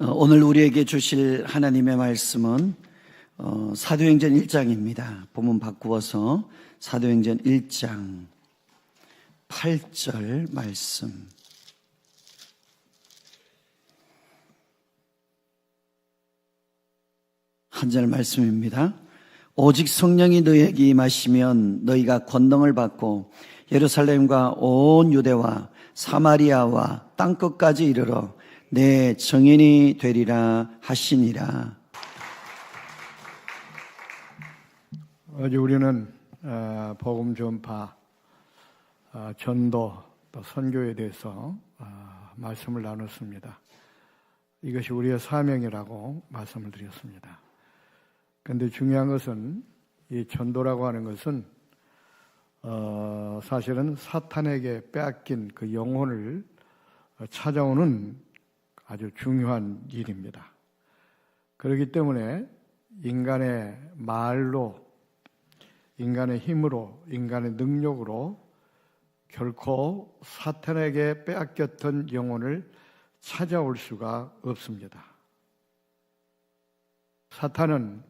오늘 우리에게 주실 하나님의 말씀은 사도행전 1장입니다. 본문 바꾸어서 사도행전 1장 8절 말씀. 한 절 말씀입니다. 오직 성령이 너희에게 임하시면 너희가 권능을 받고 예루살렘과 온 유대와 사마리아와 땅끝까지 이르러 내 증인이 되리라 하시니라. 어제 우리는 복음 전파, 전도, 또 선교에 대해서 말씀을 나눴습니다. 이것이 우리의 사명이라고 말씀을 드렸습니다. 그런데 중요한 것은 이 전도라고 하는 것은 사실은 사탄에게 빼앗긴 그 영혼을 찾아오는 아주 중요한 일입니다. 그렇기 때문에 인간의 말로, 인간의 힘으로, 인간의 능력으로 결코 사탄에게 빼앗겼던 영혼을 찾아올 수가 없습니다. 사탄은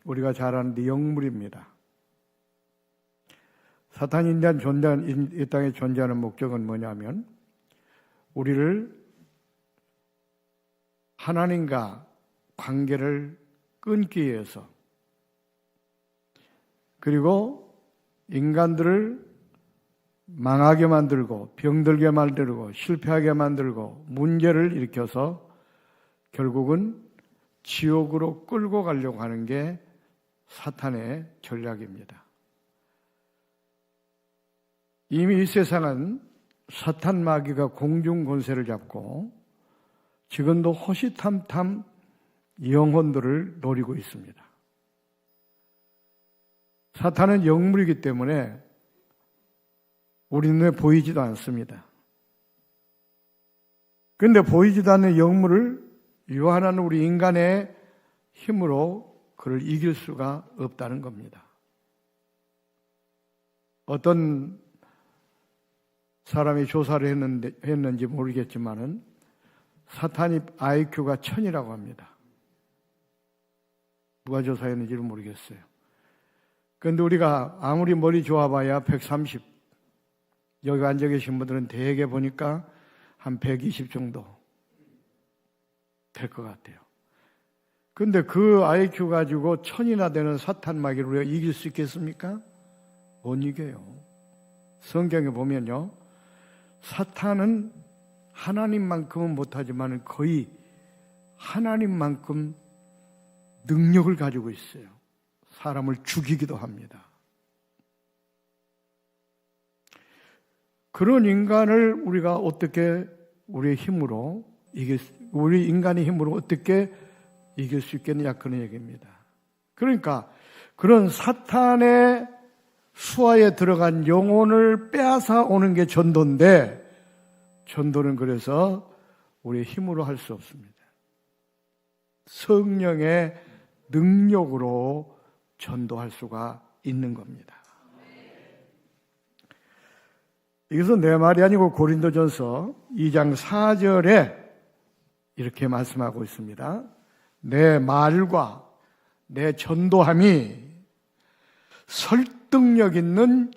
우리가 잘 아는 영물입니다. 사탄이 이 땅에 존재하는 목적은 뭐냐면 우리를 하나님과 관계를 끊기 위해서, 그리고 인간들을 망하게 만들고 병들게 만들고 실패하게 만들고 문제를 일으켜서 결국은 지옥으로 끌고 가려고 하는 게 사탄의 전략입니다. 이미 이 세상은 사탄 마귀가 공중 권세를 잡고 지금도 호시탐탐 영혼들을 노리고 있습니다. 사탄은 영물이기 때문에 우리 눈에 보이지도 않습니다. 그런데 보이지도 않는 영물을 유한한 우리 인간의 힘으로 그를 이길 수가 없다는 겁니다. 어떤 사람이 조사를 했는지 모르겠지만은 사탄이 IQ가 1000이라고 합니다. 누가 조사했는지는 모르겠어요. 그런데 우리가 아무리 머리 좋아봐야 130. 여기 앉아 계신 분들은 대개 보니까 한 120 정도 될 것 같아요. 그런데 그 IQ 가지고 1000이나 되는 사탄 마귀를 우리가 이길 수 있겠습니까? 못 이겨요. 성경에 보면요, 사탄은 하나님만큼은 못하지만 거의 하나님만큼 능력을 가지고 있어요. 사람을 죽이기도 합니다. 그런 인간을 우리가 어떻게 우리 인간의 힘으로 어떻게 이길 수 있겠느냐, 그런 얘기입니다. 그러니까 그런 사탄의 수하에 들어간 영혼을 빼앗아 오는 게 전도인데, 전도는 그래서 우리의 힘으로 할 수 없습니다. 성령의 능력으로 전도할 수가 있는 겁니다. 이것은 내 말이 아니고 고린도전서 2장 4절에 이렇게 말씀하고 있습니다. 내 말과 내 전도함이 설득력 있는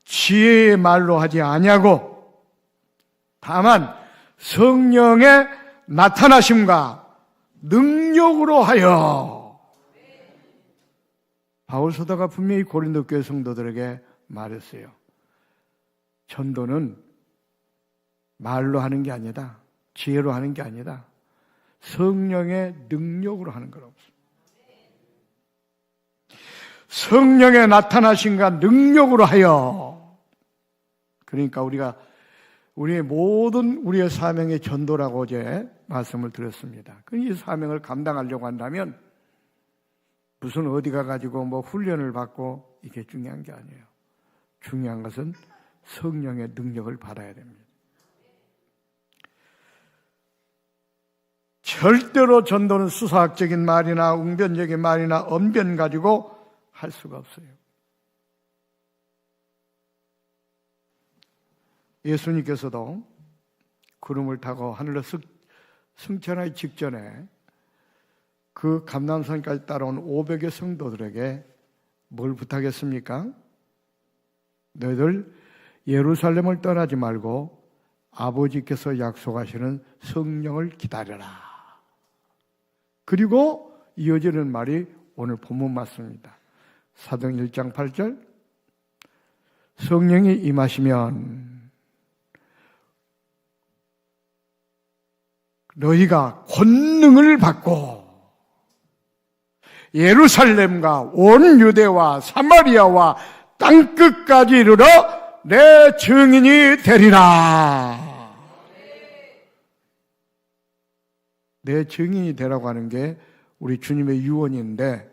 지혜의 말로 하지 아니하고 다만 성령의 나타나심과 능력으로 하여. 바울 사도가 분명히 고린도 교회 성도들에게 말했어요. 전도는 말로 하는 게 아니다, 지혜로 하는 게 아니다, 성령의 능력으로 하는 거라고. 성령의 나타나심과 능력으로 하여. 그러니까 우리의 모든 우리의 사명의 전도라고 어제 말씀을 드렸습니다. 이 사명을 감당하려고 한다면 무슨 어디 가가지고 훈련을 받고 이게 중요한 게 아니에요. 중요한 것은 성령의 능력을 받아야 됩니다. 절대로 전도는 수사학적인 말이나 웅변적인 말이나 언변 가지고 할 수가 없어요. 예수님께서도 구름을 타고 하늘로 쓱 승천하기 직전에 그 감람산까지 따라온 500의 성도들에게 뭘 부탁했습니까? 너희들 예루살렘을 떠나지 말고 아버지께서 약속하시는 성령을 기다려라. 그리고 이어지는 말이 오늘 본문 말씀입니다. 사도행 1장 8절, 성령이 임하시면 너희가 권능을 받고 예루살렘과 온 유대와 사마리아와 땅끝까지 이르러 내 증인이 되리라. 내 증인이 되라고 하는 게 우리 주님의 유언인데,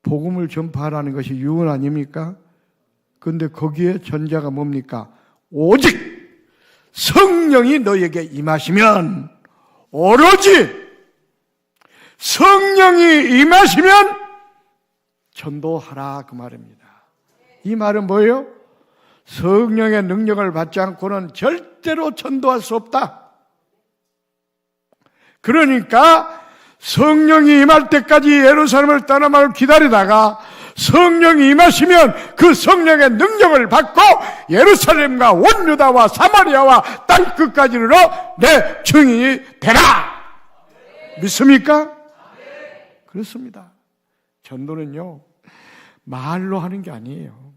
복음을 전파하라는 것이 유언 아닙니까? 그런데 거기에 전자가 뭡니까? 오직 성령이 너에게 임하시면, 오로지 성령이 임하시면 전도하라, 그 말입니다. 이 말은 뭐예요? 성령의 능력을 받지 않고는 절대로 전도할 수 없다. 그러니까 성령이 임할 때까지 예루살렘을 떠나말 기다리다가 성령이 임하시면 그 성령의 능력을 받고 예루살렘과 온 유다와 사마리아와 땅끝까지 이르러 내 증인이 되라. 믿습니까? 그렇습니다. 전도는요, 말로 하는 게 아니에요.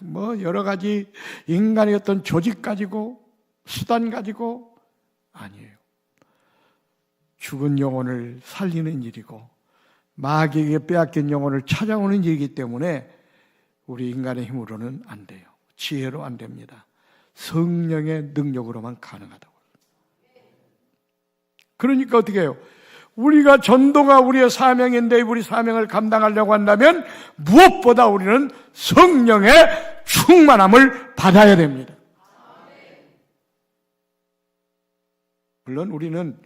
뭐 여러 가지 인간의 어떤 조직 가지고 수단 가지고 아니에요. 죽은 영혼을 살리는 일이고 마귀에게 빼앗긴 영혼을 찾아오는 일이기 때문에 우리 인간의 힘으로는 안 돼요. 지혜로 안 됩니다. 성령의 능력으로만 가능하다고. 그러니까 어떻게 해요? 우리가 전도가 우리의 사명인데 우리 사명을 감당하려고 한다면 무엇보다 우리는 성령의 충만함을 받아야 됩니다. 물론 우리는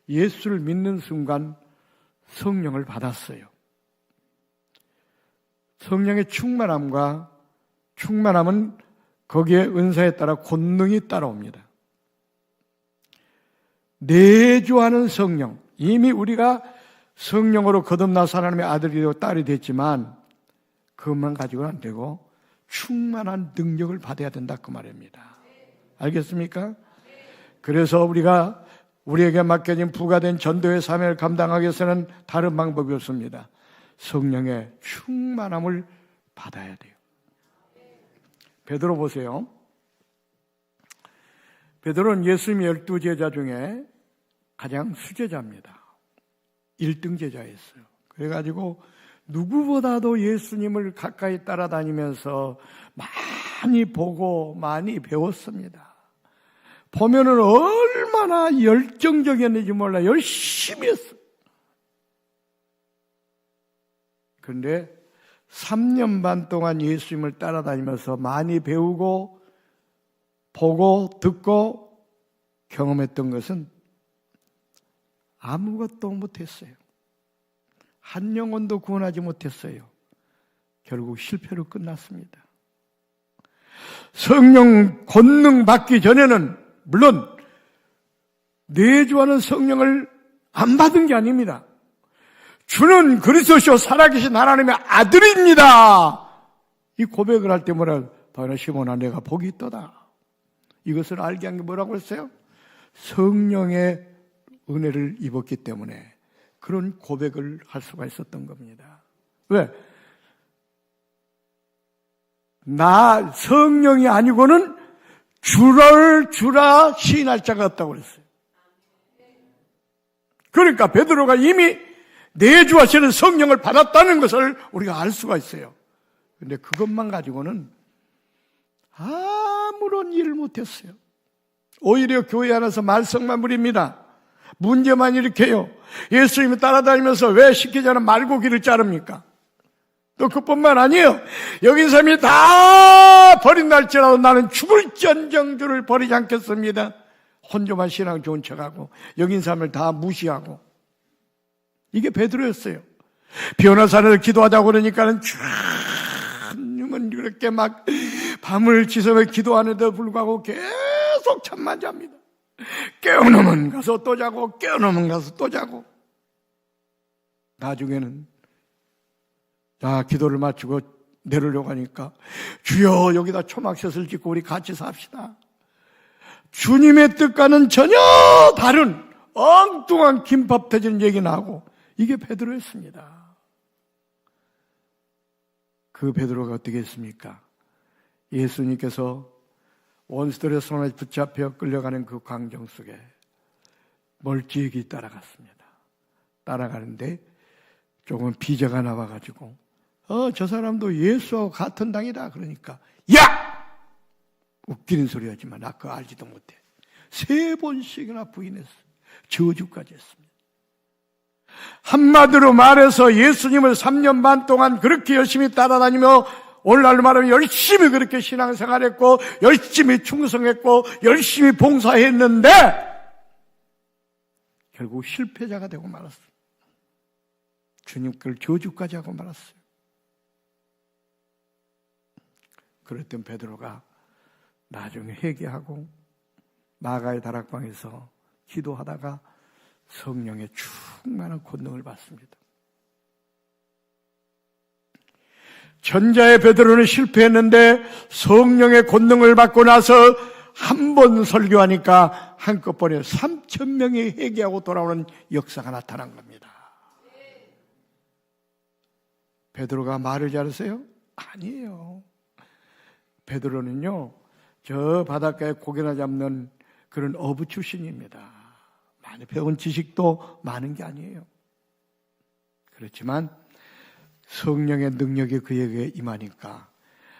예수를 믿는 순간 성령을 받았어요. 성령의 충만함은 거기에 은사에 따라 권능이 따라옵니다. 내주하는 성령, 이미 우리가 성령으로 거듭나서 하나님의 아들이 되고 딸이 됐지만 그것만 가지고는 안 되고 충만한 능력을 받아야 된다, 그 말입니다. 알겠습니까? 그래서 우리에게 맡겨진 부가된 전도의 사명을 감당하기 위해서는 다른 방법이 없습니다. 성령의 충만함을 받아야 돼요. 베드로 보세요. 베드로는 예수님의 12제자 중에 가장 수제자입니다. 1등 제자였어요. 그래가지고 누구보다도 예수님을 가까이 따라다니면서 많이 보고 많이 배웠습니다. 보면은 얼마나 열정적이었는지 몰라 열심히 했어요. 그런데 3년 반 동안 예수님을 따라다니면서 많이 배우고 보고 듣고 경험했던 것은 아무것도 못했어요. 한 영혼도 구원하지 못했어요. 결국 실패로 끝났습니다. 성령 권능 받기 전에는 물론 내주하는 성령을 안 받은 게 아닙니다. 주는 그리스도시요 살아계신 하나님의 아들입니다. 이 고백을 할 때 뭐라 바로 시몬아 내가 복이 있도다. 이것을 알게 한 게 뭐라고 했어요? 성령의 은혜를 입었기 때문에 그런 고백을 할 수가 있었던 겁니다. 왜? 나 성령이 아니고는 주라 시인할 자가 없다고 그랬어요. 그러니까 베드로가 이미 내주하시는 성령을 받았다는 것을 우리가 알 수가 있어요. 그런데 그것만 가지고는 아무런 일을 못했어요. 오히려 교회 안에서 말썽만 부립니다. 문제만 일으켜요. 예수님이 따라다니면서 왜 시키지 않은 말고기를 자릅니까? 또 그뿐만 아니에요. 여긴 사람이 다 버린다 할지라도 나는 죽을지언정 주를 버리지 않겠습니다. 혼자만 신앙 좋은 척하고 여긴 사람을 다 무시하고. 이게 베드로였어요. 변호사를 기도하자고 그러니까는 주님은 그렇게 막 밤을 지새며 기도하는데도 불구하고 계속 잠만 잡니다. 깨어놓으면 가서 또 자고 깨어놓으면 가서 또 자고 나중에는 기도를 마치고 내려려고 하니까 주여 여기다 초막셋을 짓고 우리 같이 삽시다. 주님의 뜻과는 전혀 다른 엉뚱한 김밥 터지는 얘기 나오고 이게 베드로였습니다. 그 베드로가 어떻게 했습니까? 예수님께서 원수들의 손에 붙잡혀 끌려가는 그 광경 속에 멀찍이 따라갔습니다. 따라가는데 조금 비자가 나와가지고 저 사람도 예수하고 같은 당이다 그러니까 야! 웃기는 소리 하지만 나 그거 알지도 못해. 3번씩이나 부인했어요. 저주까지 했습니다. 한마디로 말해서 예수님을 3년 반 동안 그렇게 열심히 따라다니며 오늘날로 말하면 열심히 그렇게 신앙생활했고 열심히 충성했고 열심히 봉사했는데 결국 실패자가 되고 말았어요. 주님께를 저주까지 하고 말았어요. 그랬던 베드로가 나중에 회개하고 마가의 다락방에서 기도하다가 성령의 충만한 권능을 받습니다. 전자의 베드로는 실패했는데 성령의 권능을 받고 나서 한 번 설교하니까 한꺼번에 3,000명이 회개하고 돌아오는 역사가 나타난 겁니다. 베드로가 말을 잘했어요? 아니에요. 베드로는요, 저 바닷가에 고기나 잡는 그런 어부 출신입니다. 많이 배운 지식도 많은 게 아니에요. 그렇지만 성령의 능력이 그에게 임하니까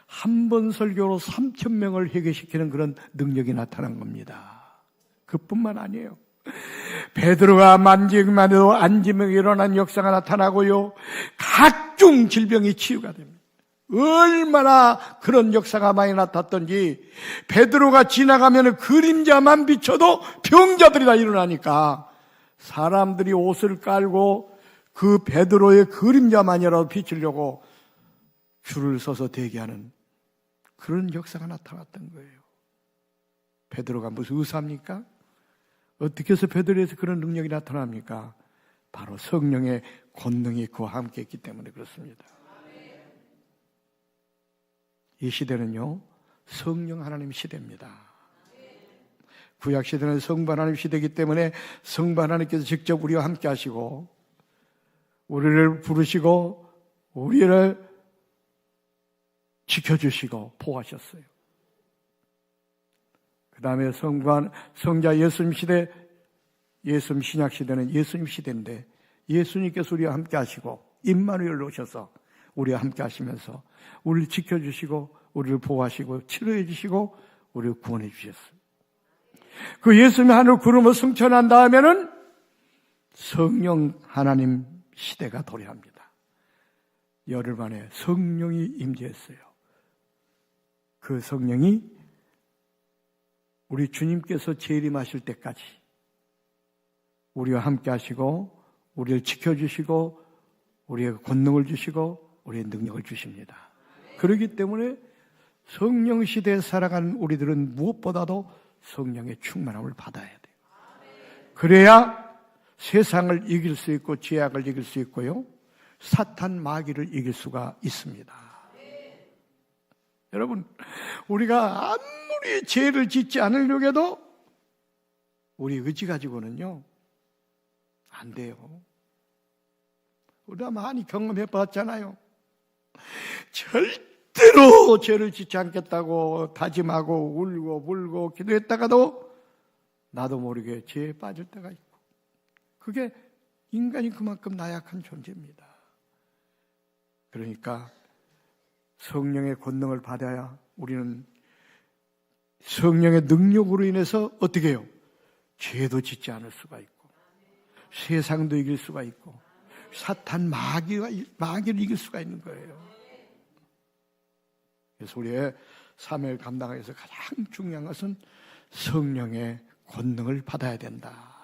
한 번 설교로 3,000명을 회개시키는 그런 능력이 나타난 겁니다. 그뿐만 아니에요. 베드로가 만지기만 해도 안지병이 일어난 역사가 나타나고요. 각종 질병이 치유가 됩니다. 얼마나 그런 역사가 많이 나타났던지 베드로가 지나가면 그림자만 비춰도 병자들이 다 일어나니까 사람들이 옷을 깔고 그 베드로의 그림자만이라도 비추려고 줄을 서서 대기하는 그런 역사가 나타났던 거예요. 베드로가 무슨 의사입니까? 어떻게 해서 베드로에서 그런 능력이 나타납니까? 바로 성령의 권능이 그와 함께 했기 때문에 그렇습니다. 이 시대는요, 성령 하나님 시대입니다. 구약 시대는 성부 하나님 시대이기 때문에 성부 하나님께서 직접 우리와 함께 하시고 우리를 부르시고 우리를 지켜주시고 보호하셨어요. 그 다음에 성자 예수님 시대, 예수님 신약 시대는 예수님 시대인데 예수님께서 우리와 함께 하시고 임마누엘로 오셔서 우리와 함께 하시면서 우리를 지켜주시고 우리를 보호하시고 치료해 주시고 우리를 구원해 주셨어요. 그 예수님이 하늘 구름을 승천한 다음에는 성령 하나님 시대가 도래합니다. 열흘 만에 성령이 임재했어요. 그 성령이 우리 주님께서 재림하실 때까지 우리와 함께 하시고 우리를 지켜주시고 우리에게 권능을 주시고 우리의 능력을 주십니다. 그렇기 때문에 성령 시대에 살아가는 우리들은 무엇보다도 성령의 충만함을 받아야 돼요. 그래야 세상을 이길 수 있고 죄악을 이길 수 있고요. 사탄 마귀를 이길 수가 있습니다. 여러분, 우리가 아무리 죄를 짓지 않으려고 해도 우리 의지 가지고는요, 안 돼요. 우리가 많이 경험해 봤잖아요. 절대로 죄를 짓지 않겠다고 다짐하고 울고 불고 기도했다가도 나도 모르게 죄에 빠질 때가 있고, 그게 인간이 그만큼 나약한 존재입니다. 그러니까 성령의 권능을 받아야 우리는 성령의 능력으로 인해서 어떻게 해요? 죄도 짓지 않을 수가 있고 세상도 이길 수가 있고 사탄 마귀를 이길 수가 있는 거예요. 그래서 우리의 삶을 감당하기 위해서 가장 중요한 것은 성령의 권능을 받아야 된다.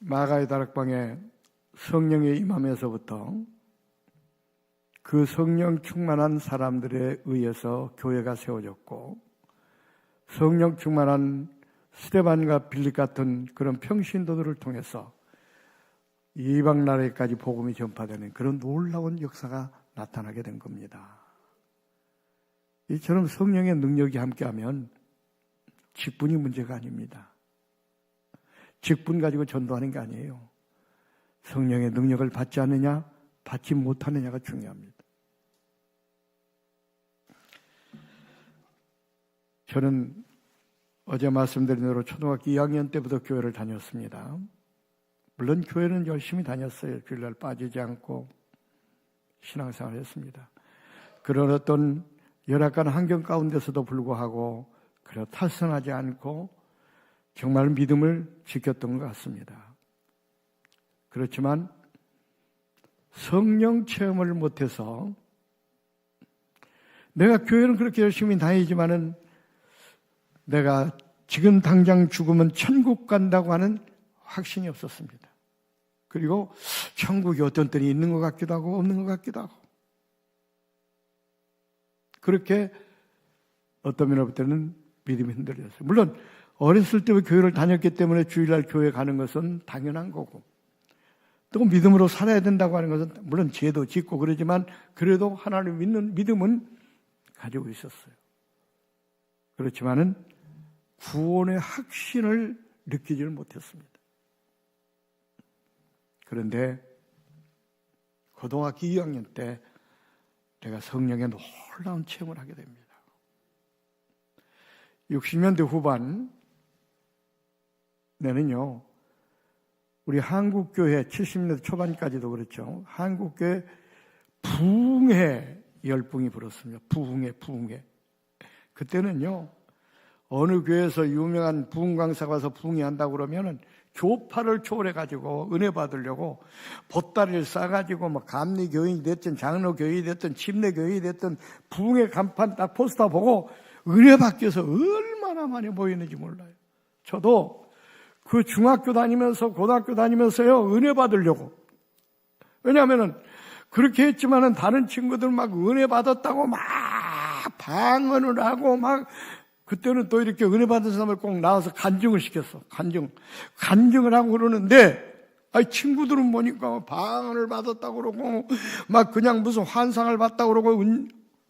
마가의 다락방에 성령의 임하면서부터 그 그 성령 충만한 사람들에 의해서 교회가 세워졌고, 성령 충만한 스데반과 빌립 같은 그런 평신도들을 통해서 이방 나라에까지 복음이 전파되는 그런 놀라운 역사가 나타나게 된 겁니다. 이처럼 성령의 능력이 함께하면 직분이 문제가 아닙니다. 직분 가지고 전도하는 게 아니에요. 성령의 능력을 받지 않느냐, 받지 못하느냐가 중요합니다. 저는 어제 말씀드린 대로 초등학교 2학년 때부터 교회를 다녔습니다. 물론 교회는 열심히 다녔어요. 주일날 빠지지 않고 신앙생활을 했습니다. 그런 어떤 열악한 환경 가운데서도 불구하고 그래 탈선하지 않고 정말 믿음을 지켰던 것 같습니다. 그렇지만 성령 체험을 못해서 내가 교회는 그렇게 열심히 다니지만은 내가 지금 당장 죽으면 천국 간다고 하는 확신이 없었습니다. 그리고 천국이 어떤 때는 있는 것 같기도 하고 없는 것 같기도 하고, 그렇게 어떤 면으로 볼 때는 믿음이 흔들렸어요. 물론 어렸을 때부터 교회를 다녔기 때문에 주일날 교회 가는 것은 당연한 거고, 또 믿음으로 살아야 된다고 하는 것은 물론 죄도 짓고 그러지만 그래도 하나님을 믿는 믿음은 가지고 있었어요. 그렇지만은 구원의 확신을 느끼지를 못했습니다. 그런데 고등학교 2학년 때 내가 성령의 놀라운 체험을 하게 됩니다. 60년대 후반에는요, 우리 한국교회 70년대 초반까지도 그렇죠. 한국교회 부흥회 열풍이 불었습니다. 부흥회. 그때는요, 어느 교회에서 유명한 부흥 강사가 와서 부흥회한다고 그러면은 교파를 초월해가지고 은혜 받으려고 보따리를 싸가지고 뭐 감리교인이 됐든 장로교인이 됐든 침례교인이 됐든 부흥회 간판 딱 포스터 보고 은혜 받기 위해서 얼마나 많이 모이는지 몰라요. 저도 그 중학교 다니면서 고등학교 다니면서요, 은혜 받으려고. 왜냐하면은 그렇게 했지만은 다른 친구들 막 은혜 받았다고 막 방언을 하고 막, 그때는 또 이렇게 은혜 받은 사람을 꼭 나와서 간증을 시켰어. 간증을 하고 그러는데, 친구들은 보니까 방언을 받았다고 그러고 막 그냥 무슨 환상을 봤다고 그러고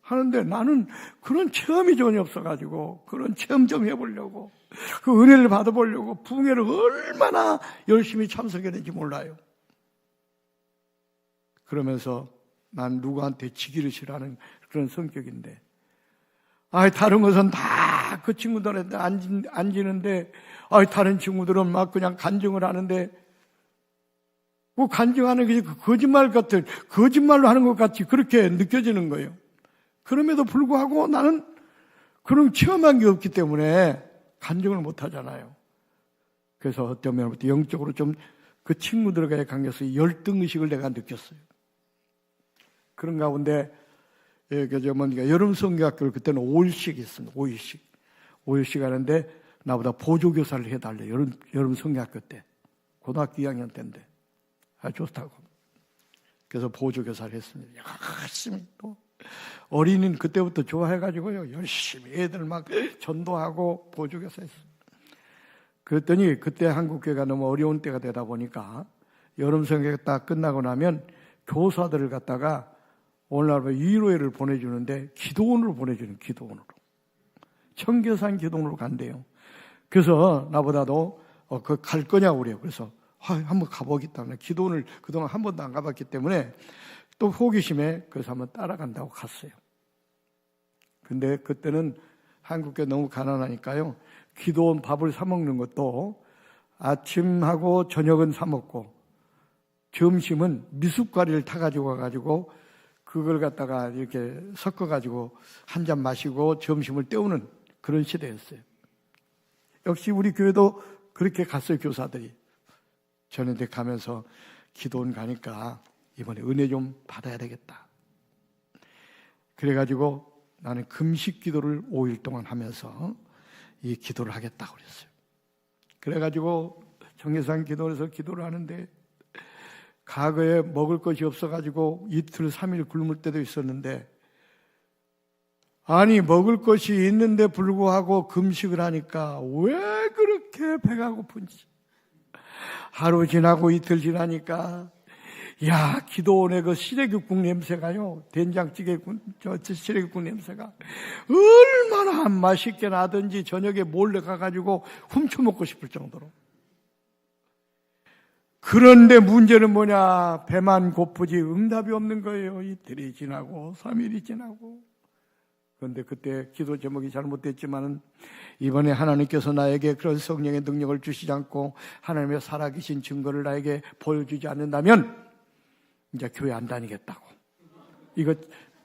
하는데, 나는 그런 체험이 전혀 없어가지고 그런 체험 좀 해보려고, 그 은혜를 받아보려고 부흥회를 얼마나 열심히 참석했는지 몰라요. 그러면서 난 누구한테 지기를 싫어하는 그런 성격인데, 다른 것은 다 그 친구들한테 앉는데, 다른 친구들은 막 그냥 간증을 하는데, 그 간증하는 게 거짓말 같은, 거짓말로 하는 것 같이 그렇게 느껴지는 거예요. 그럼에도 불구하고 나는 그런 체험한 게 없기 때문에 간증을 못 하잖아요. 그래서 어떤 면부터 영적으로 좀 그 친구들과의 관계에서 열등의식을 내가 느꼈어요. 그런 가운데 여름 성경학교를 그때는 5일씩 했습니다. 5일씩 하는데 나보다 보조교사를 해달래. 여름 성경학교 때. 고등학교 2학년 때인데. 좋다고. 그래서 보조교사를 했습니다. 열심히 또. 어린이는 그때부터 좋아해가지고요, 열심히 애들 막 전도하고 보조교사 했어요. 그랬더니 그때 한국교회가 너무 어려운 때가 되다 보니까 여름 성경학교 딱 끝나고 나면 교사들을 갖다가 오늘날 위로회를 보내주는데 기도원으로 보내주는, 기도원으로. 청계산 기도원으로 간대요. 그래서 나보다도 갈 거냐고 그래요. 그래서 한번 가보겠다. 기도원을 그동안 한 번도 안 가봤기 때문에 또 호기심에 그래서 한번 따라간다고 갔어요. 근데 그때는 한국에 너무 가난하니까요, 기도원 밥을 사 먹는 것도 아침하고 저녁은 사 먹고 점심은 미숫가리를 타가지고 와가지고 그걸 갖다가 이렇게 섞어가지고 한 잔 마시고 점심을 때우는 그런 시대였어요. 역시 우리 교회도 그렇게 갔어요, 교사들이. 저는 이제 가면서 기도원 가니까 이번에 은혜 좀 받아야 되겠다. 그래가지고 나는 금식 기도를 5일 동안 하면서 이 기도를 하겠다고 그랬어요. 그래가지고 청계산 기도에서 기도를 하는데 과거에 먹을 것이 없어가지고 이틀, 3일 굶을 때도 있었는데, 아니, 먹을 것이 있는데 불구하고 금식을 하니까 왜 그렇게 배가 고픈지. 하루 지나고 이틀 지나니까, 야, 기도원의 그 시래기국 냄새가요, 된장찌개국, 시래기국 냄새가 얼마나 맛있게 나든지 저녁에 몰래 가가지고 훔쳐먹고 싶을 정도로. 그런데 문제는 뭐냐? 배만 고프지 응답이 없는 거예요. 이틀이 지나고 3일이 지나고. 그런데 그때 기도 제목이 잘못됐지만은 이번에 하나님께서 나에게 그런 성령의 능력을 주시지 않고 하나님의 살아계신 증거를 나에게 보여주지 않는다면 이제 교회 안 다니겠다고. 이거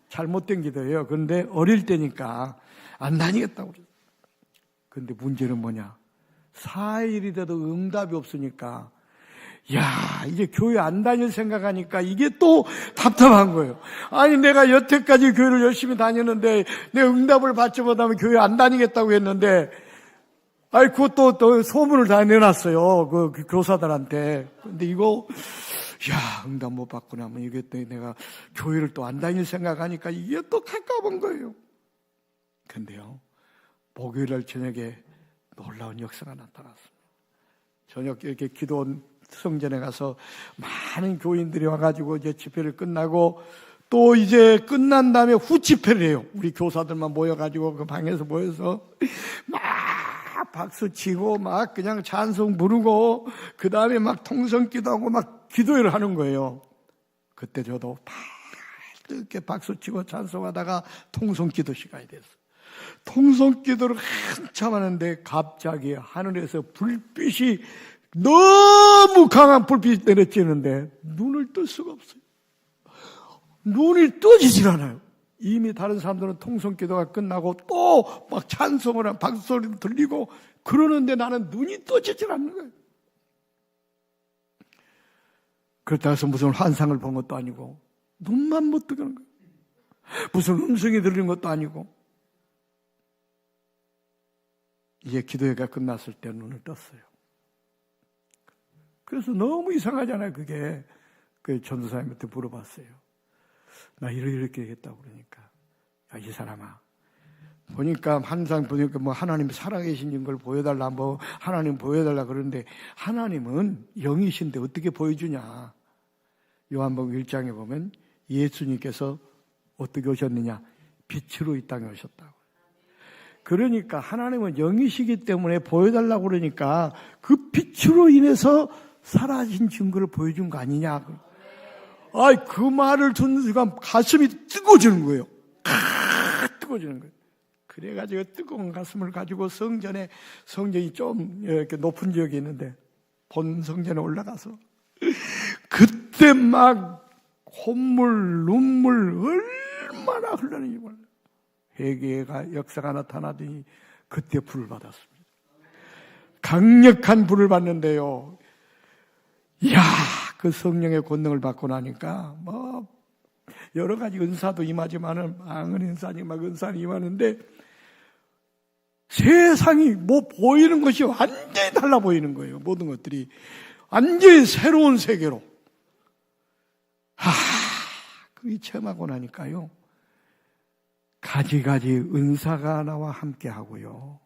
잘못된 기도예요. 그런데 어릴 때니까 안 다니겠다고. 그런데 문제는 뭐냐? 4일이 돼도 응답이 없으니까, 야, 이제 교회 안 다닐 생각하니까 이게 또 답답한 거예요. 아니, 내가 여태까지 교회를 열심히 다녔는데 내 응답을 받지 못하면 교회 안 다니겠다고 했는데, 아이, 그것도 또 소문을 다 내놨어요. 그 교사들한테. 근데 이거, 야, 응답 못 받고 나면 이게 또 내가 교회를 또 안 다닐 생각하니까 이게 또 가까운 거예요. 근데요, 목요일날 저녁에 놀라운 역사가 나타났습니다. 저녁 이렇게 기도원 성전에 가서 많은 교인들이 와가지고 이제 집회를 끝나고 또 이제 끝난 다음에 후집회를 해요. 우리 교사들만 모여가지고 그 방에서 모여서 막 박수 치고 막 그냥 찬송 부르고 그 다음에 막 통성 기도하고 막 기도회를 하는 거예요. 그때 저도 이렇게 박수 치고 찬송하다가 통성 기도 시간이 됐어요. 통성 기도를 한참 하는데 갑자기 하늘에서 불빛이 너무 강한 불빛이 내려지는데 눈을 뜰 수가 없어요. 눈이 떠지질 않아요. 이미 다른 사람들은 통성기도가 끝나고 또 막 찬송을 하고 박수소리도 들리고 그러는데 나는 눈이 떠지질 않는 거예요. 그렇다고 해서 무슨 환상을 본 것도 아니고 눈만 못 뜨게 하는 거예요. 무슨 음성이 들리는 것도 아니고. 이제 기도회가 끝났을 때 눈을 떴어요. 그래서 너무 이상하잖아요. 그게 그 전도사님한테 물어봤어요. 나 이렇게 했다고 그러니까, 야, 이 사람아, 보니까 항상 보니까 뭐 하나님 살아계신 걸 보여달라, 뭐 하나님 보여달라 그러는데 하나님은 영이신데 어떻게 보여주냐? 요한복음 1장에 보면 예수님께서 어떻게 오셨느냐? 빛으로 이 땅에 오셨다고. 그러니까 하나님은 영이시기 때문에 보여달라고 그러니까 그 빛으로 인해서 사라진 증거를 보여준 거 아니냐. 아이, 그 말을 듣는 순간 가슴이 뜨거워지는 거예요. 뜨거워지는 거예요. 그래가지고 뜨거운 가슴을 가지고 성전이 좀 이렇게 높은 지역이 있는데 본 성전에 올라가서 그때 막 콧물, 눈물 얼마나 흘러는지 몰라요. 회개가 역사가 나타나더니 그때 불을 받았습니다. 강력한 불을 받는데요. 이야, 그 성령의 권능을 받고 나니까 뭐 여러 가지 은사도 임하지만은 많은 은사니 막 은사는 임하는데 세상이 뭐 보이는 것이 완전히 달라 보이는 거예요. 모든 것들이 완전히 새로운 세계로. 그게 체험하고 나니까요. 가지가지 은사가 나와 함께 하고요.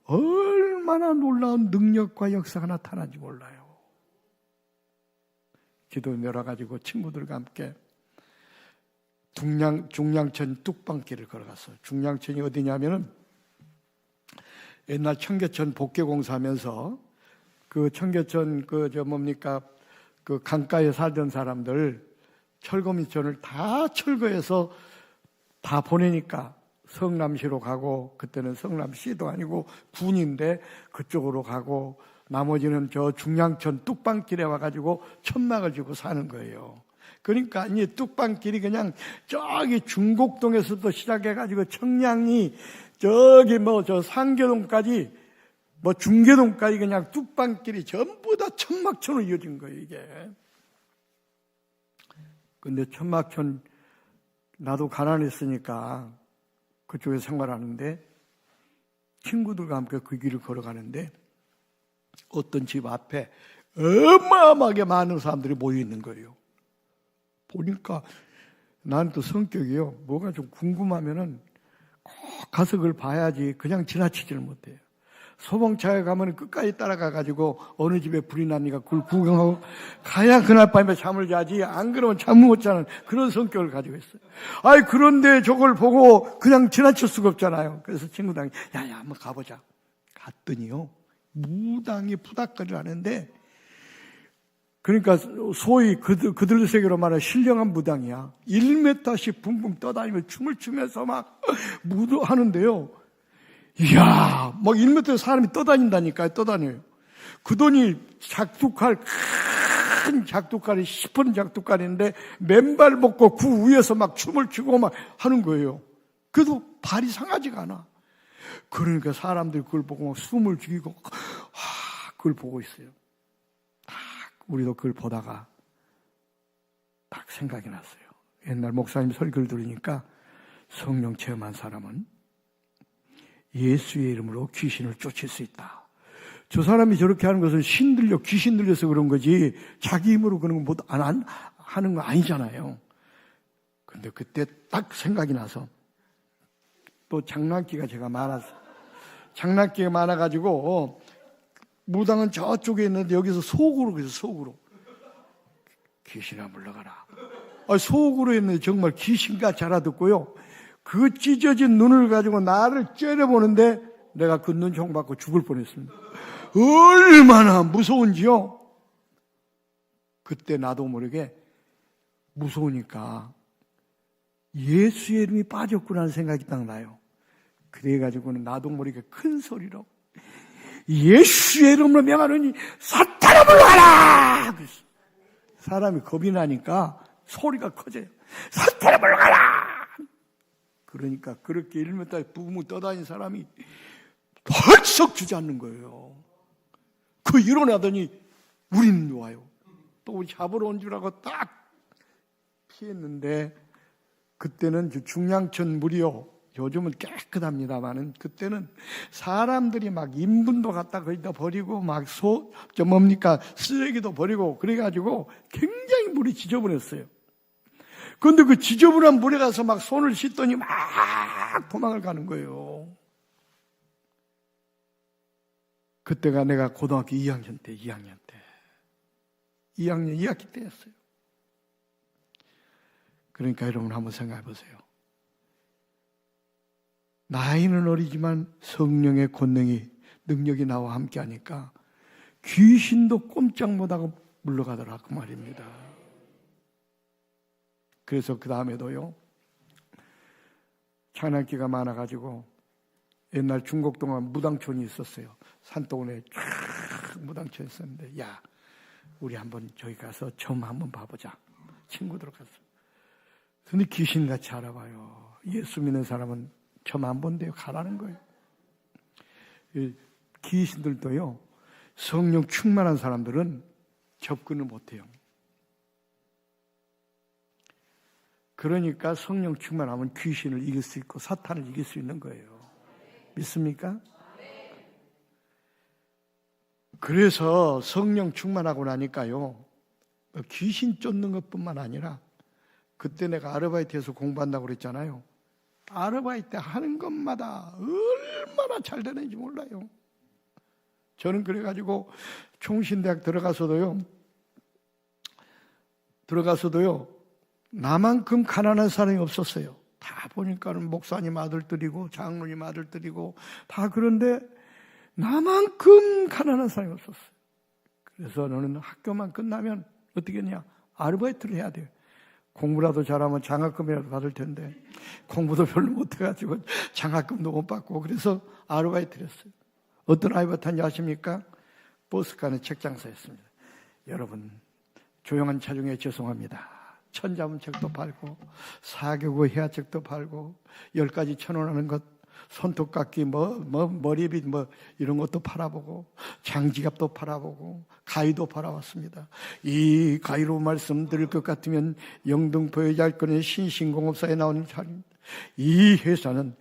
얼마나 놀라운 능력과 역사가 나타나는지 몰라요. 기도 열어가지고 친구들과 함께 중량천 뚝방길을 걸어갔어요. 중량천이 어디냐면은 옛날 청계천 복개공사 하면서 그 청계천 그 강가에 살던 사람들 철거민천을 다 철거해서 다 보내니까 성남시로 가고, 그때는 성남시도 아니고 군인데 그쪽으로 가고, 나머지는 저 중량천 뚝방길에 와가지고 천막을 지고 사는 거예요. 그러니까 이 뚝방길이 그냥 저기 중곡동에서도 시작해가지고 청량리 저기 저 상계동까지 중계동까지 그냥 뚝방길이 전부 다 천막천으로 이어진 거예요, 이게. 근데 천막천 나도 가난했으니까 그쪽에 생활하는데 친구들과 함께 그 길을 걸어가는데 어떤 집 앞에 어마어마하게 많은 사람들이 모여 있는 거예요. 보니까 나는 또 성격이요. 뭐가 좀 궁금하면은 꼭 가서 그걸 봐야지 그냥 지나치지를 못해요. 소봉차에 가면 끝까지 따라가가지고 어느 집에 불이 나니까 그걸 구경하고 가야 그날 밤에 잠을 자지, 안 그러면 잠 못 자는 그런 성격을 가지고 있어요. 아이, 그런데 저걸 보고 그냥 지나칠 수가 없잖아요. 그래서 친구들이 야야 한번 가보자. 갔더니요, 무당이 부닥거리를 하는데, 그러니까 소위 그들 세계로 말하는 신령한 무당이야. 1m씩 붕붕 떠다니며 춤을 추면서 막 무도하는데요. 이야, 막 1m 사람이 떠다닌다니까요. 떠다녀요. 그 돈이 작두칼, 큰 작두칼이 10분 작두칼인데 맨발 벗고 그 위에서 막 춤을 추고 막 하는 거예요. 그래도 발이 상하지가 않아. 그러니까 사람들이 그걸 보고 막 숨을 죽이고 그걸 보고 있어요. 딱 우리도 그걸 보다가 딱 생각이 났어요. 옛날 목사님 설교를 들으니까 성령 체험한 사람은 예수의 이름으로 귀신을 쫓을 수 있다. 저 사람이 저렇게 하는 것은 신 들려, 귀신 들려서 그런 거지 자기 힘으로 그런 거 안 하는 거 아니잖아요. 그런데 그때 딱 생각이 나서, 또 장난기가 제가 많아서, 장난기가 많아가지고 무당은 저쪽에 있는데 여기서 속으로, 그래서 속으로 귀신아 물러가라. 속으로 했는데 정말 귀신같이 알아듣고요, 그 찢어진 눈을 가지고 나를 째려보는데 내가 그 눈총 받고 죽을 뻔했습니다. 얼마나 무서운지요. 그때 나도 모르게 무서우니까 예수의 이름이 빠졌구나 하는 생각이 딱 나요. 그래가지고는 나도 모르게 큰 소리로 예수의 이름으로 명하노니 사탄아 물러가라! 사람이 겁이 나니까 소리가 커져요. 사탄아 물러가라! 그러니까 그렇게 1m 붕붕 떠다닌 사람이 벌썩 주저앉는 거예요. 그 일어나더니 우리는 와요. 또 우리 잡으러 온 줄 알고 딱 피했는데, 그때는 중량천 물이요, 요즘은 깨끗합니다만은 그때는 사람들이 막 인분도 갖다 거기다 버리고 막 쓰레기도 버리고 그래가지고 굉장히 물이 지저분했어요. 그런데 그 지저분한 물에 가서 막 손을 씻더니 막 도망을 가는 거예요. 그때가 내가 고등학교 2학년 때 2학년 2학기 때였어요. 그러니까 여러분 한번 생각해 보세요. 나이는 어리지만 성령의 권능이, 능력이 나와 함께 하니까 귀신도 꼼짝 못하고 물러가더라 그 말입니다. 그래서 그 다음에도요, 장난기가 많아가지고 옛날 중곡동에 무당촌이 있었어요. 산동네 쫙 무당촌이 있었는데, 야, 우리 한번 저기 가서 점 한번 봐보자. 친구들 가서. 근데 귀신같이 알아봐요. 예수 믿는 사람은 점 안 본대요. 가라는 거예요. 귀신들도요, 성령 충만한 사람들은 접근을 못해요. 그러니까 성령 충만하면 귀신을 이길 수 있고 사탄을 이길 수 있는 거예요. 믿습니까? 그래서 성령 충만하고 나니까요, 귀신 쫓는 것뿐만 아니라, 그때 내가 아르바이트에서 공부한다고 그랬잖아요. 아르바이트 하는 것마다 얼마나 잘 되는지 몰라요. 저는 그래가지고 총신대학 들어가서도요, 나만큼 가난한 사람이 없었어요. 다 보니까는 목사님 아들들이고 장로님 아들들이고 다 그런데 나만큼 가난한 사람이 없었어요. 그래서 너는 학교만 끝나면 어떻게 했냐? 아르바이트를 해야 돼요. 공부라도 잘하면 장학금이라도 받을 텐데 공부도 별로 못해가지고 장학금도 못 받고, 그래서 아르바이트를 했어요. 어떤 아르바이트인지 아십니까? 버스칸의 책장사였습니다. 여러분, 조용한 차 중에 죄송합니다. 천자문책도 팔고 사교구 해야책도 팔고 10가지 1,000원 하는 것, 손톱깎이 머리빗 이런 것도 팔아보고 장지갑도 팔아보고 가위도 팔아왔습니다. 이 가위로 말씀드릴 것 같으면 영등포의 얇건의 신신공업사에 나오는 차입니다. 이 회사는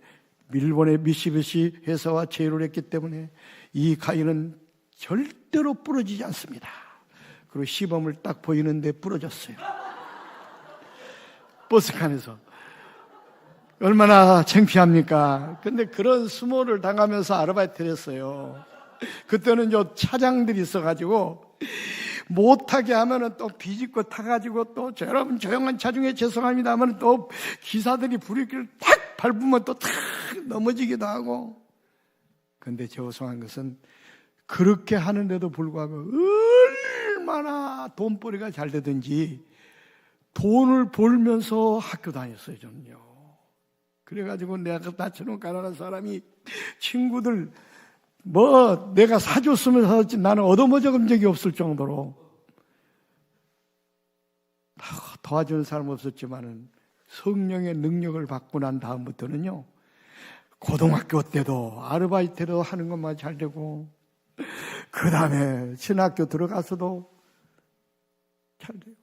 일본의 미쓰비시 회사와 제휴를 했기 때문에 이 가위는 절대로 부러지지 않습니다. 그리고 시범을 딱 보이는데 부러졌어요. 버스칸에서. 얼마나 창피합니까? 근데 그런 수모를 당하면서 아르바이트를 했어요. 그때는 차장들이 있어가지고 못하게 하면은 또 비집고 타가지고 또 여러분 조용한 차 중에 죄송합니다 하면 또 기사들이 브레이크를 탁 밟으면 또 탁 넘어지기도 하고. 근데 죄송한 것은 그렇게 하는데도 불구하고 얼마나 돈벌이가 잘 되든지 돈을 벌면서 학교 다녔어요, 저는요. 그래가지고 내가 나처럼 가난한 사람이 친구들 내가 사줬으면 사줬지 나는 얻어먹은 적이 없을 정도로 도와주는 사람 없었지만은 성령의 능력을 받고 난 다음부터는요, 고등학교 때도 아르바이트도 하는 것만 잘 되고, 그 다음에 신학교 들어가서도 잘 돼요.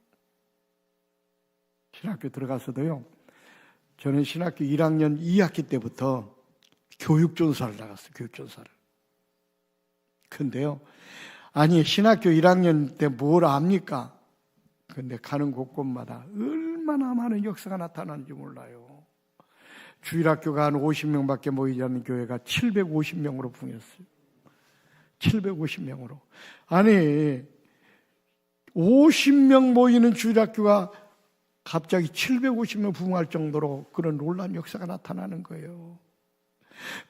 신학교 들어가서도요, 저는 신학교 1학년 2학기 때부터 교육전사를 나갔어요, 교육전사를. 근데요, 아니, 신학교 1학년 때 뭘 압니까? 근데 가는 곳곳마다 얼마나 많은 역사가 나타나는지 몰라요. 주일학교가 한 50명밖에 모이지 않는 교회가 750명으로 붕했어요. 750명으로. 아니, 50명 모이는 주일학교가 갑자기 750명 붕할 정도로 그런 놀라운 역사가 나타나는 거예요.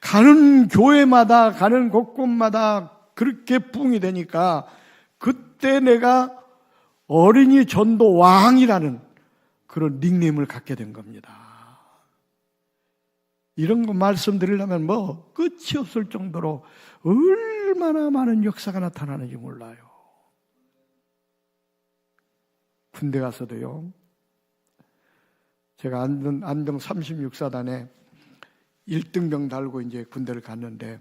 가는 교회마다, 가는 곳곳마다 그렇게 붕이 되니까 그때 내가 어린이 전도 왕이라는 그런 닉네임을 갖게 된 겁니다. 이런 거 말씀드리려면 끝이 없을 정도로 얼마나 많은 역사가 나타나는지 몰라요. 군대 가서도요, 제가 안동 36사단에 1등병 달고 이제 군대를 갔는데,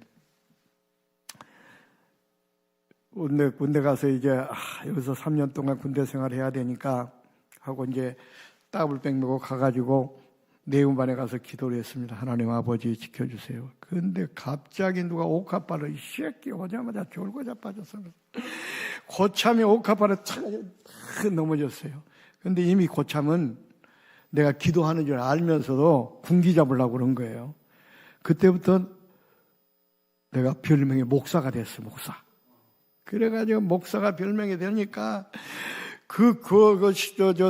군대 가서 이제 여기서 3년 동안 군대 생활을 해야 되니까 하고 이제 따블백 메고 가가지고 내음반에 가서 기도를 했습니다. 하나님 아버지 지켜주세요. 근데 갑자기 누가 옥합바를 이 새끼 오자마자 졸고 자빠졌어요. 고참이 옥합바를 탁 넘어졌어요. 근데 이미 고참은 내가 기도하는 줄 알면서도 군기 잡으려고 그런 거예요. 그때부터 내가 별명이 목사가 됐어, 목사. 그래가지고 목사가 별명이 되니까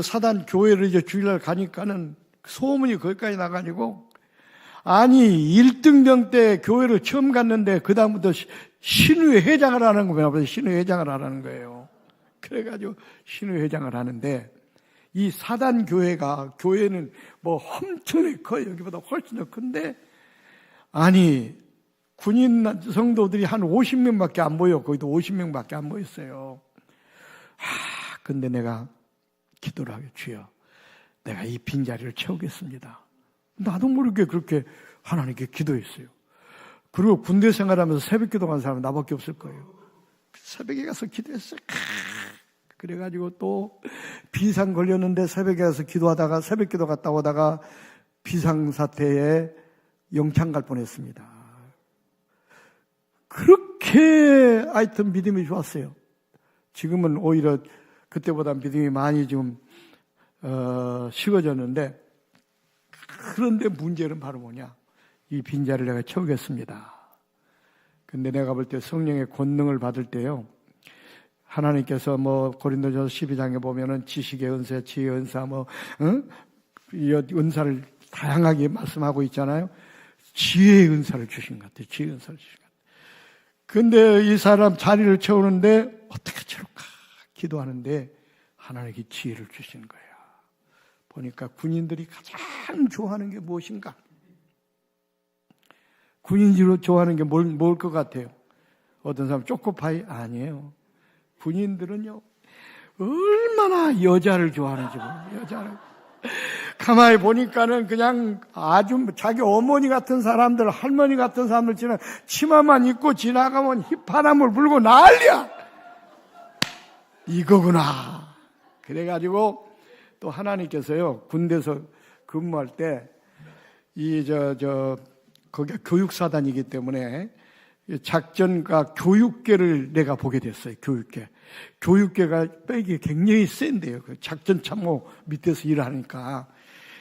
사단 교회를 이제 주일날 가니까는 소문이 거기까지 나가지고, 아니 1등병 때 교회를 처음 갔는데 그 다음부터 신우회 회장을 하는 거예요. 신우회 회장을 하라는 거예요. 그래가지고 신우회 회장을 하는데, 이 사단 교회는 엄청나게 커요. 여기보다 훨씬 더 큰데, 아니 군인 성도들이 한 50명밖에 안 보여. 거기도 50명밖에 안 보였어요. 근데 내가 기도를 하게, 주여, 내가 이 빈자리를 채우겠습니다. 나도 모르게 그렇게 하나님께 기도했어요. 그리고 군대 생활하면서 새벽 기도 간 사람은 나밖에 없을 거예요. 새벽에 가서 기도했어요. 그래가지고 또 비상 걸렸는데 새벽에 가서 기도하다가, 새벽 기도 갔다 오다가 비상사태에 영창 갈 뻔했습니다. 그렇게 하여튼 믿음이 좋았어요. 지금은 오히려 그때보다 믿음이 많이 좀 식어졌는데, 그런데 문제는 바로 뭐냐, 이 빈자리를 내가 채우겠습니다. 근데 내가 볼 때 성령의 권능을 받을 때요, 하나님께서 고린도전서 12장에 보면은 지식의 은사, 지혜의 은사, 이 은사를 다양하게 말씀하고 있잖아요. 지혜의 은사를 주신 것 같아요. 지혜의 은사를 주신 것 같아요. 근데 이 사람 자리를 채우는데 어떻게 채울까 기도하는데 하나님께 지혜를 주시는 거예요. 보니까 군인들이 가장 좋아하는 게 무엇인가? 군인들이 좋아하는 게 뭘 것 같아요? 어떤 사람 초코파이? 아니에요. 군인들은요, 얼마나 여자를 좋아하는지 몰라요. 여자를. 가만히 보니까는 그냥 아주 자기 어머니 같은 사람들, 할머니 같은 사람들 지나 치마만 입고 지나가면 휘파람을 불고 난리야. 이거구나. 그래가지고 또 하나님께서요, 군대에서 근무할 때 거기가 교육사단이기 때문에 작전과 교육계를 내가 보게 됐어요. 교육계가 백이 굉장히 센데요. 그 작전 참모 밑에서 일하니까.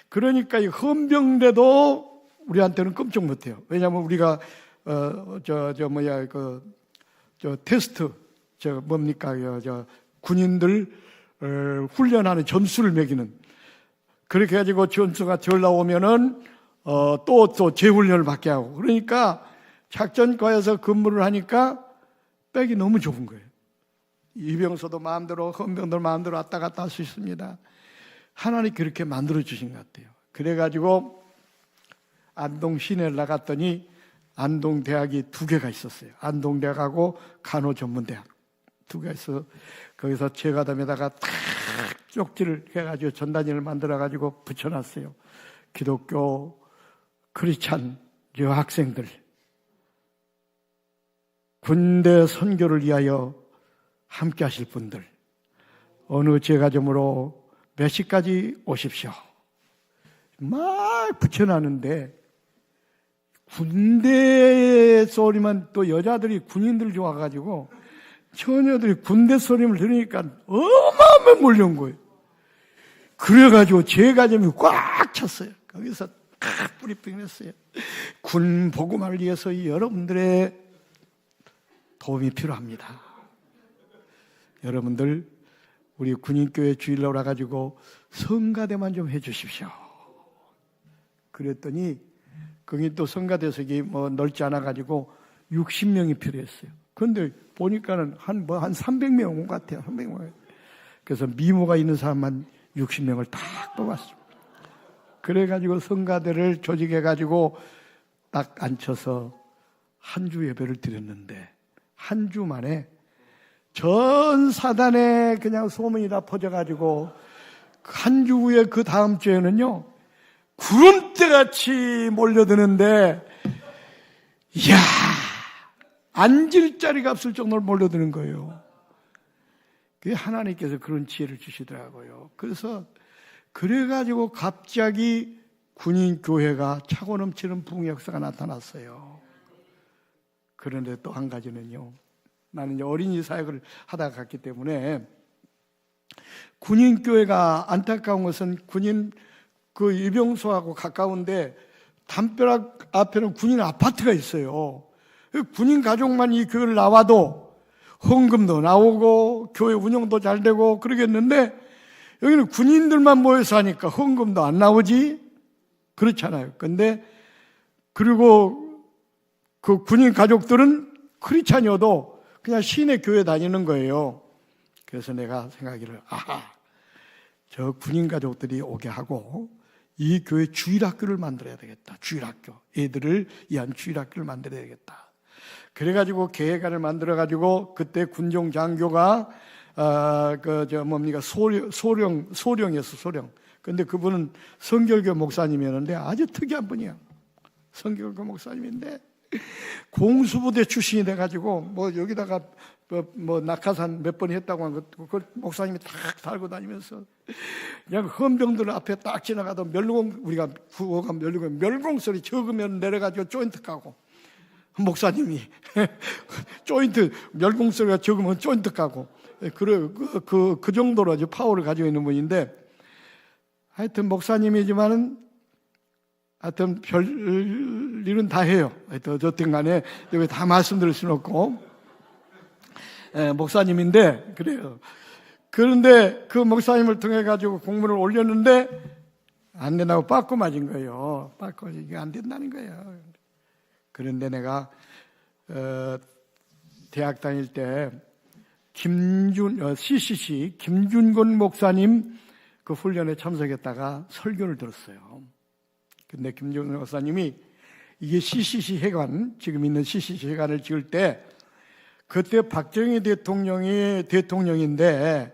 그러니까 이 헌병대도 우리한테는 끔찍 못해요. 왜냐하면 우리가 테스트 군인들 훈련하는 점수를 매기는, 그렇게 해가지고 점수가 덜 나오면은 또 재훈련을 받게 하고, 그러니까 작전과에서 근무를 하니까 백이 너무 좁은 거예요. 이병서도 마음대로, 헌병들 마음대로 왔다 갔다 할 수 있습니다. 하나님 그렇게 만들어 주신 것 같아요. 그래가지고 안동 시내를 나갔더니 안동대학이 2개가 있었어요. 안동대학하고 간호전문대학 2개가 있어. 거기서 제과담에다가 탁 쪽지를 해가지고 전단지를 만들어가지고 붙여놨어요. 기독교 크리스찬 여학생들, 군대 선교를 위하여 함께 하실 분들, 어느 제과점으로 몇 시까지 오십시오. 막 붙여놨는데, 군대 소리만, 또 여자들이 군인들 좋아가지고 처녀들이 군대 소리를 들으니까 어마어마하게 몰려온 거예요. 그래가지고 제과점이 꽉 찼어요. 거기서 뿌리뿌리 했어요. 군 복음화를 위해서 여러분들의 도움이 필요합니다. 여러분들 우리 군인교회 주일로 와가지고 성가대만 좀 해주십시오. 그랬더니 거기 또 성가대석이 넓지 않아가지고 60명이 필요했어요. 그런데 보니까는 한 300명 온 것 같아요. 300명. 그래서 미모가 있는 사람만 60명을 딱 뽑았어요. 그래가지고 성가대를 조직해가지고 딱 앉혀서 한 주 예배를 드렸는데, 한 주 만에 전 사단에 그냥 소문이 다 퍼져가지고 한 주 후에 그 다음 주에는요, 구름대같이 몰려드는데, 이야, 앉을 자리가 없을 정도로 몰려드는 거예요. 그게 하나님께서 그런 지혜를 주시더라고요. 그래가지고 갑자기 군인교회가 차고 넘치는 부흥 역사가 나타났어요. 그런데 또 한 가지는요, 나는 어린이 사역을 하다가 갔기 때문에, 군인교회가 안타까운 것은 군인 그 입영소하고 가까운데 담벼락 앞에는 군인 아파트가 있어요. 군인 가족만 이 교회를 나와도 헌금도 나오고 교회 운영도 잘 되고 그러겠는데, 여기는 군인들만 모여서 하니까 헌금도 안 나오지? 그렇잖아요. 근데 그리고 그 군인 가족들은 크리스찬이어도 그냥 시내 교회 다니는 거예요. 그래서 내가 생각하기를, 저 군인 가족들이 오게 하고 이 교회 주일학교를 만들어야 되겠다. 주일학교, 애들을 위한 주일학교를 만들어야 되겠다. 그래가지고 계획안을 만들어가지고, 그때 군종 장교가 소령이었어, 소령. 근데 그분은 성결교 목사님이었는데 아주 특이한 분이야. 성결교 목사님인데 공수부대 출신이 돼가지고 여기다가 낙하산 몇 번 했다고 한 거, 그 목사님이 딱 달고 다니면서 그냥 헌병들 앞에 딱 지나가도 우리가 구호가 멸공 소리 적으면 내려가지고 조인트 까고, 목사님이 조인트, 멸공 소리가 적으면 조인트 까고, 그 정도로 아주 파워를 가지고 있는 분인데, 하여튼 목사님이지만은 하여튼 별 일은 다 해요. 하여튼 어쨌든 간에 여기 다 말씀드릴 수는 없고, 목사님인데 그래요. 그런데 그 목사님을 통해 가지고 공문을 올렸는데 안 된다고 빠꾸 맞은 거예요. 빠꾸, 이게 안 된다는 거예요. 그런데 내가 대학 다닐 때 CCC 김준건 목사님 그 훈련에 참석했다가 설교를 들었어요. 근데 김준건 목사님이 이게 CCC 회관, 지금 있는 CCC 회관을 지을 때, 그때 박정희 대통령이 대통령인데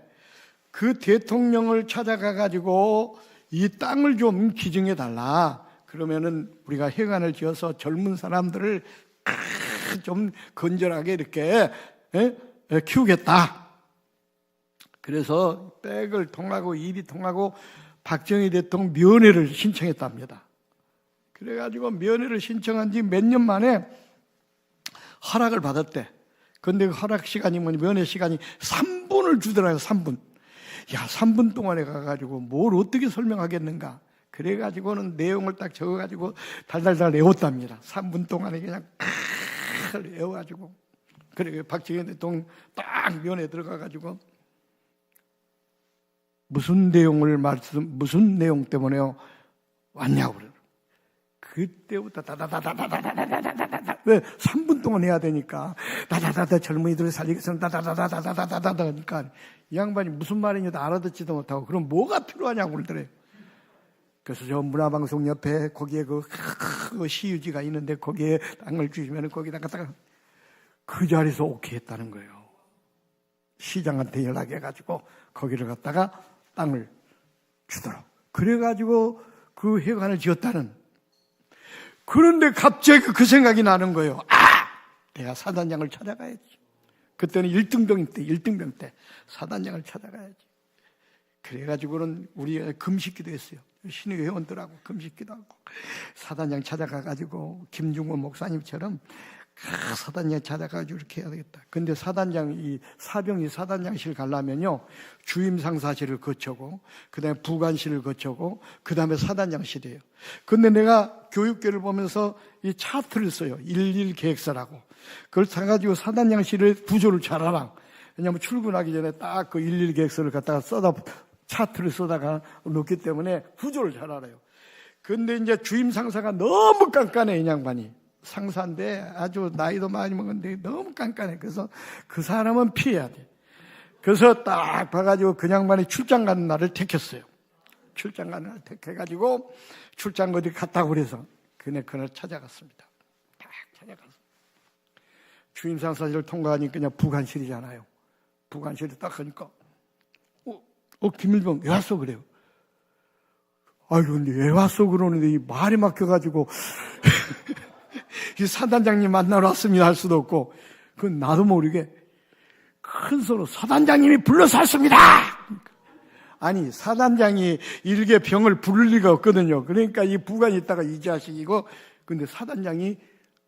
그 대통령을 찾아가 가지고 이 땅을 좀 기증해 달라. 그러면은 우리가 회관을 지어서 젊은 사람들을 좀 건전하게 이렇게 키우겠다. 그래서 백을 통하고 일이 통하고 박정희 대통령 면회를 신청했답니다. 그래가지고 면회를 신청한 지 몇 년 만에 허락을 받았대. 근데 그 허락 시간이 면회 시간이 3분을 주더라고요. 3분. 야, 3분 동안에 가가지고 뭘 어떻게 설명하겠는가. 그래가지고는 내용을 딱 적어가지고 달달달 외웠답니다. 3분 동안에 그냥 외워가지고. 그래, 박정희 대통령 딱 면회 들어가가지고 무슨 내용 때문에요? 왔냐고 그래요. 그때부터 다다다다다다다다다다다. 왜? 3분 동안 해야 되니까. 다다다다 젊은이들을 살리기 위해서는 다다다다다다다다다 하니까 이 양반이 무슨 말인지도 알아듣지도 못하고 그럼 뭐가 필요하냐고 그러더래요. 그래서 저 문화방송 옆에 거기에 그 시유지가 있는데 거기에 땅을 주시면 거기다가 그 자리에서 오케이 했다는 거예요. 시장한테 연락해가지고 거기를 갖다가 땅을 주도록. 그래가지고 그 회관을 지었다는. 그런데 갑자기 그 생각이 나는 거예요. 내가 사단장을 찾아가야지. 그때는 1등병 때 사단장을 찾아가야지. 그래가지고는 우리 금식기도 했어요. 신의 회원들하고 금식기도 하고 사단장 찾아가가지고 김중원 목사님처럼 사단장 찾아가지고 이렇게 해야 되겠다. 근데 이 사병이 사단장실 가려면요, 주임상사실을 거쳐고, 그 다음에 부관실을 거쳐고, 그 다음에 사단장실이에요. 근데 내가 교육계를 보면서 이 차트를 써요. 11 계획서라고. 그걸 사가지고 사단장실의 구조를 잘 알아. 왜냐면 출근하기 전에 딱 그 11 계획서를 갖다가 차트를 써다가 놓기 때문에 구조를 잘 알아요. 근데 이제 주임상사가 너무 깐깐해, 이 양반이. 상사인데 아주 나이도 많이 먹었는데 너무 깐깐해. 그래서 그 사람은 피해야 돼. 그래서 딱 봐가지고 그 양반이 출장 가는 날을 택했어요. 출장 가는 날을 택해가지고 출장 어디 갔다고 그래서 그날 찾아갔습니다. 딱 찾아가서 주임상사실을 통과하니까 그냥 부관실이잖아요. 부관실에 딱 가니까 김일병 왜 왔어 그래요. 아유 근데 왜 왔어 그러는데 이 말이 막혀가지고 이 사단장님 만나러 왔습니다 할 수도 없고, 그건 나도 모르게 큰 소리로 사단장님이 불러서 왔습니다. 아니 사단장이 일개 병을 부를 리가 없거든요. 그러니까 이 부관이 있다가 이 자식이고, 근데 사단장이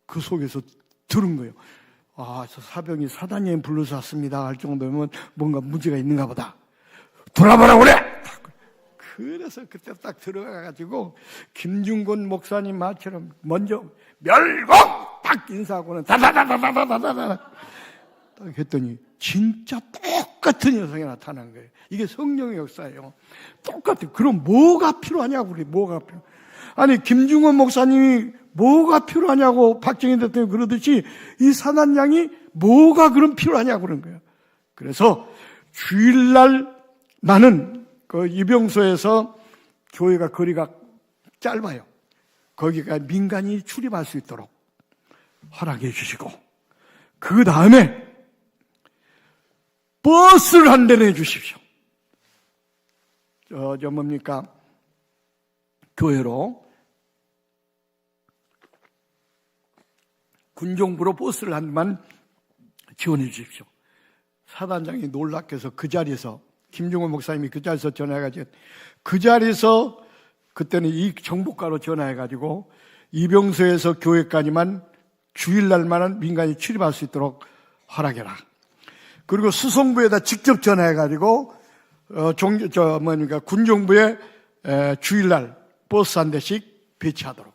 그 속에서 들은 거예요. 저 사병이 사단장님 불러서 왔습니다 할 정도면 뭔가 문제가 있는가 보다. 돌아보라고 그래. 그래서 그때 딱 들어가가지고 김중곤 목사님 말처럼 먼저 멸공 딱 인사하고는 다다다다다다다다 딱 했더니 진짜 똑같은 현상이 나타난 거예요. 이게 성령의 역사예요. 똑같아요. 그럼 뭐가 필요하냐고 그래. 뭐가 필요? 아니 김중곤 목사님이 뭐가 필요하냐고 박정희 대통령이 그러듯이 이 사단장이 뭐가 그럼 필요하냐고 그런 거예요. 그래서 주일날 나는 그 이병소에서 교회가 거리가 짧아요. 거기가 민간이 출입할 수 있도록 허락해 주시고, 그 다음에 버스를 한 대 내주십시오. 뭡니까? 교회로 군정부로 버스를 한 대만 지원해 주십시오. 사단장이 놀랍게서 그 자리에서 김중원 목사님이 그 자리에서 전화해가지고 그 자리에서 그때는 이 정보과로 전화해가지고 이병서에서 교회까지만 주일날만은 민간이 출입할 수 있도록 허락해라. 그리고 수송부에다 직접 전화해가지고 군정부에 주일날 버스 한 대씩 배치하도록.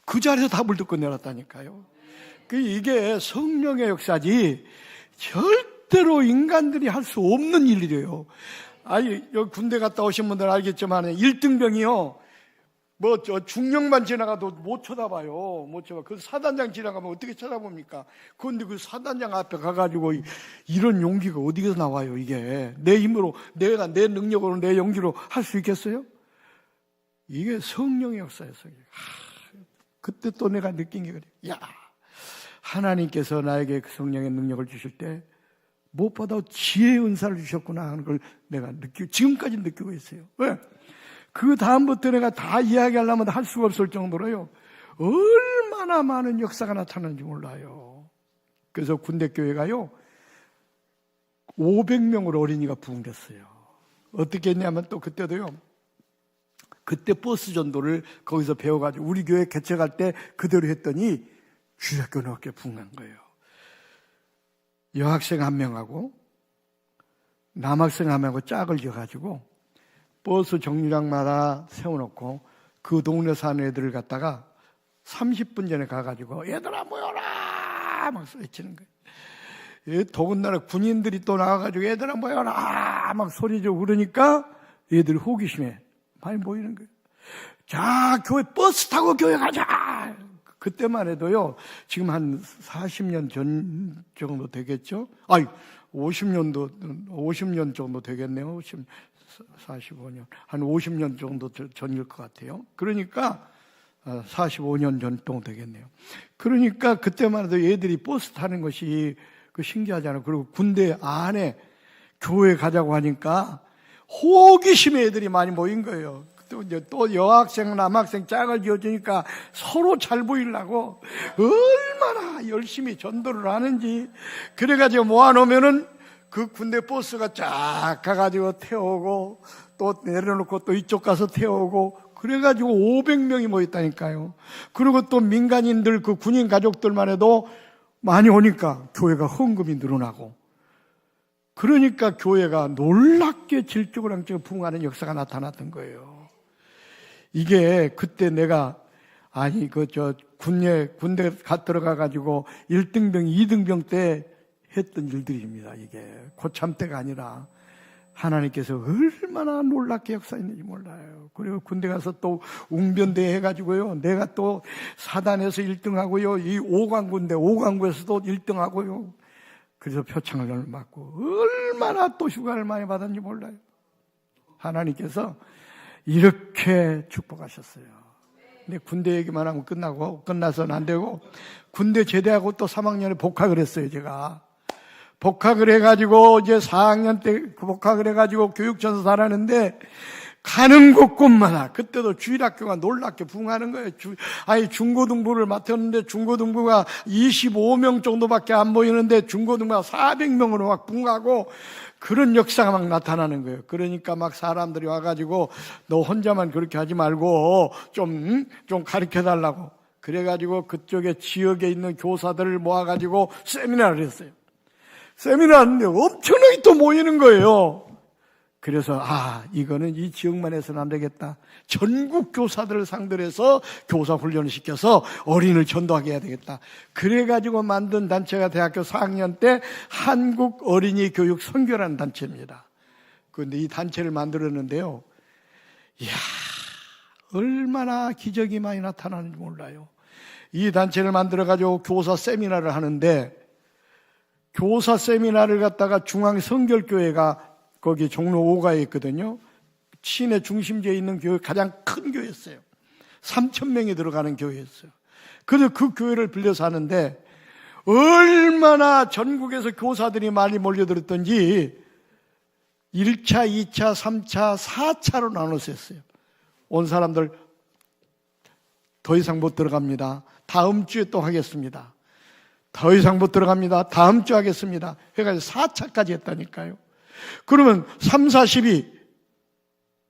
그 자리에서 답을 듣고 내렸다니까요. 이게 성령의 역사지 절대로 인간들이 할 수 없는 일이래요. 아니, 여기 군대 갔다 오신 분들 알겠지만 1등병이요. 중령만 지나가도 못 쳐다봐요. 못 쳐봐. 그 사단장 지나가면 어떻게 쳐다봅니까? 그런데 그 사단장 앞에 가가지고 이런 용기가 어디서 나와요, 이게. 내 힘으로, 내가 내 능력으로, 내 용기로 할 수 있겠어요? 이게 성령의 역사였어요. 그때 또 내가 느낀 게 그래요. 야, 하나님께서 나에게 그 성령의 능력을 주실 때 무엇보다 지혜의 은사를 주셨구나 하는 걸 내가 지금까지 느끼고 있어요. 왜? 그 다음부터 내가 다 이야기하려면 할 수가 없을 정도로요. 얼마나 많은 역사가 나타나는지 몰라요. 그래서 군대교회가요. 500명으로 어린이가 부흥됐어요. 어떻게 했냐면 또 그때도요. 그때 버스 전도를 거기서 배워가지고 우리 교회 개척할 때 그대로 했더니 주일학교는 어깨 부흥한 거예요. 여학생 한 명하고 남학생 한 명하고 짝을 지어가지고 버스 정류장마다 세워놓고 그 동네 사는 애들을 갖다가 30분 전에 가가지고 얘들아 모여라 막 소리치는 거예요. 더군다나 군인들이 또 나와가지고 얘들아 모여라 막 소리지고 그러니까 얘들이 호기심에 많이 모이는 거예요. 자, 교회 버스 타고 교회 가자. 그때만 해도요, 지금 한 40년 전 정도 되겠죠? 50년 정도 되겠네요. 45년. 한 50년 정도 전일 것 같아요. 그러니까, 45년 전 정도 되겠네요. 그러니까 그때만 해도 얘들이 버스 타는 것이 신기하잖아요. 그리고 군대 안에 교회 가자고 하니까 호기심의 애들이 많이 모인 거예요. 또 여학생, 남학생 짝을 지어주니까 서로 잘 보이려고 얼마나 열심히 전도를 하는지. 그래가지고 모아놓으면은 그 군대 버스가 쫙 가가지고 태우고 또 내려놓고 또 이쪽 가서 태우고 그래가지고 500명이 모였다니까요. 그리고 또 민간인들 그 군인 가족들만 해도 많이 오니까 교회가 헌금이 늘어나고 그러니까 교회가 놀랍게 질적으로 함께 부흥하는 역사가 나타났던 거예요. 이게 그때 내가 군대 들어가가지고 1등병, 2등병 때 했던 일들입니다. 이게 고참 때가 아니라 하나님께서 얼마나 놀랍게 역사했는지 몰라요. 그리고 군대 가서 또 웅변대회 해가지고요. 내가 또 사단에서 1등하고요. 이 5강군대, 5강구에서도 1등하고요. 그래서 표창을 받고 얼마나 또 휴가를 많이 받았는지 몰라요. 하나님께서 이렇게 축복하셨어요. 근데 군대 얘기만 하면 끝나서는 안 되고, 군대 제대하고 또 3학년에 복학을 했어요, 제가. 복학을 해가지고, 이제 4학년 때 복학을 해가지고 교육전서 살았는데, 가는 곳곳마다, 그때도 주일학교가 놀랍게 부흥하는 거예요. 중고등부를 맡았는데, 중고등부가 25명 정도밖에 안 보이는데, 중고등부가 400명으로 막 부흥하고, 그런 역사가 막 나타나는 거예요. 그러니까 막 사람들이 와가지고 너 혼자만 그렇게 하지 말고 좀 가르쳐 달라고. 그래가지고 그쪽에 지역에 있는 교사들을 모아가지고 세미나를 했어요. 세미나 하는데 엄청나게 또 모이는 거예요. 그래서 이거는 이 지역만 해서는 안 되겠다. 전국 교사들을 상대로 해서 교사 훈련을 시켜서 어린이를 전도하게 해야 되겠다. 그래가지고 만든 단체가 대학교 4학년 때 한국 어린이 교육 선교라는 단체입니다. 그런데 이 단체를 만들었는데요. 이야, 얼마나 기적이 많이 나타나는지 몰라요. 이 단체를 만들어가지고 교사 세미나를 하는데 교사 세미나를 갖다가 중앙성결교회가 거기 종로 5가에 있거든요. 시내 중심지에 있는 교회, 가장 큰 교회였어요. 3,000명이 들어가는 교회였어요. 그래서 그 교회를 빌려서 하는데 얼마나 전국에서 교사들이 많이 몰려들었던지 1차, 2차, 3차, 4차로 나눠서 했어요. 온 사람들 더 이상 못 들어갑니다. 다음 주에 또 하겠습니다. 더 이상 못 들어갑니다. 다음 주에 하겠습니다. 해가지고 4차까지 했다니까요. 그러면 3, 4, 12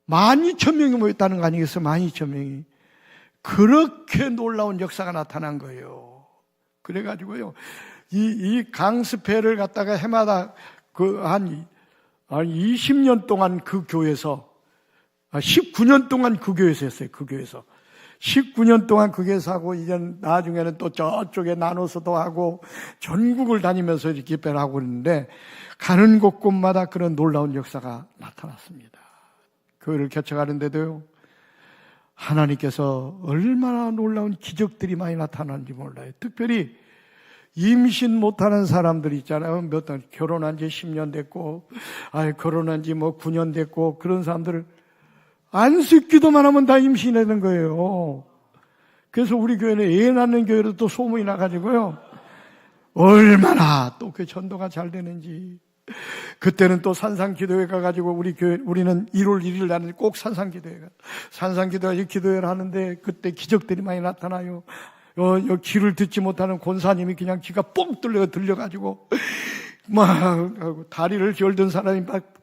12,000명이 모였다는 거 아니겠어요? 12,000명이. 그렇게 놀라운 역사가 나타난 거예요. 그래가지고요, 이 강습회를 갖다가 해마다 한 20년 동안 그 교회에서, 19년 동안 그 교회에서 했어요. 그 교회에서. 19년 동안 그 교회에서 하고, 이제 나중에는 또 저쪽에 나눠서도 하고, 전국을 다니면서 이렇게 집회를 하고 있는데, 가는 곳곳마다 그런 놀라운 역사가 나타났습니다. 교회를 개척하는데도요, 하나님께서 얼마나 놀라운 기적들이 많이 나타나는지 몰라요. 특별히 임신 못하는 사람들 있잖아요. 결혼한 지 10년 됐고, 결혼한 지 9년 됐고, 그런 사람들을 안수 기도만 하면 다 임신하는 거예요. 그래서 우리 교회는 애 낳는 교회로 또 소문이 나가지고요, 얼마나 또 그 전도가 잘 되는지. 그때는 또 산상기도회 가가지고 우리는 1월 1일 날은 꼭 산상기도회가, 기도회를 하는데 그때 기적들이 많이 나타나요. 귀를 듣지 못하는 권사님이 그냥 귀가 뻥 들려가지고 막 다리를 절던 사람이 막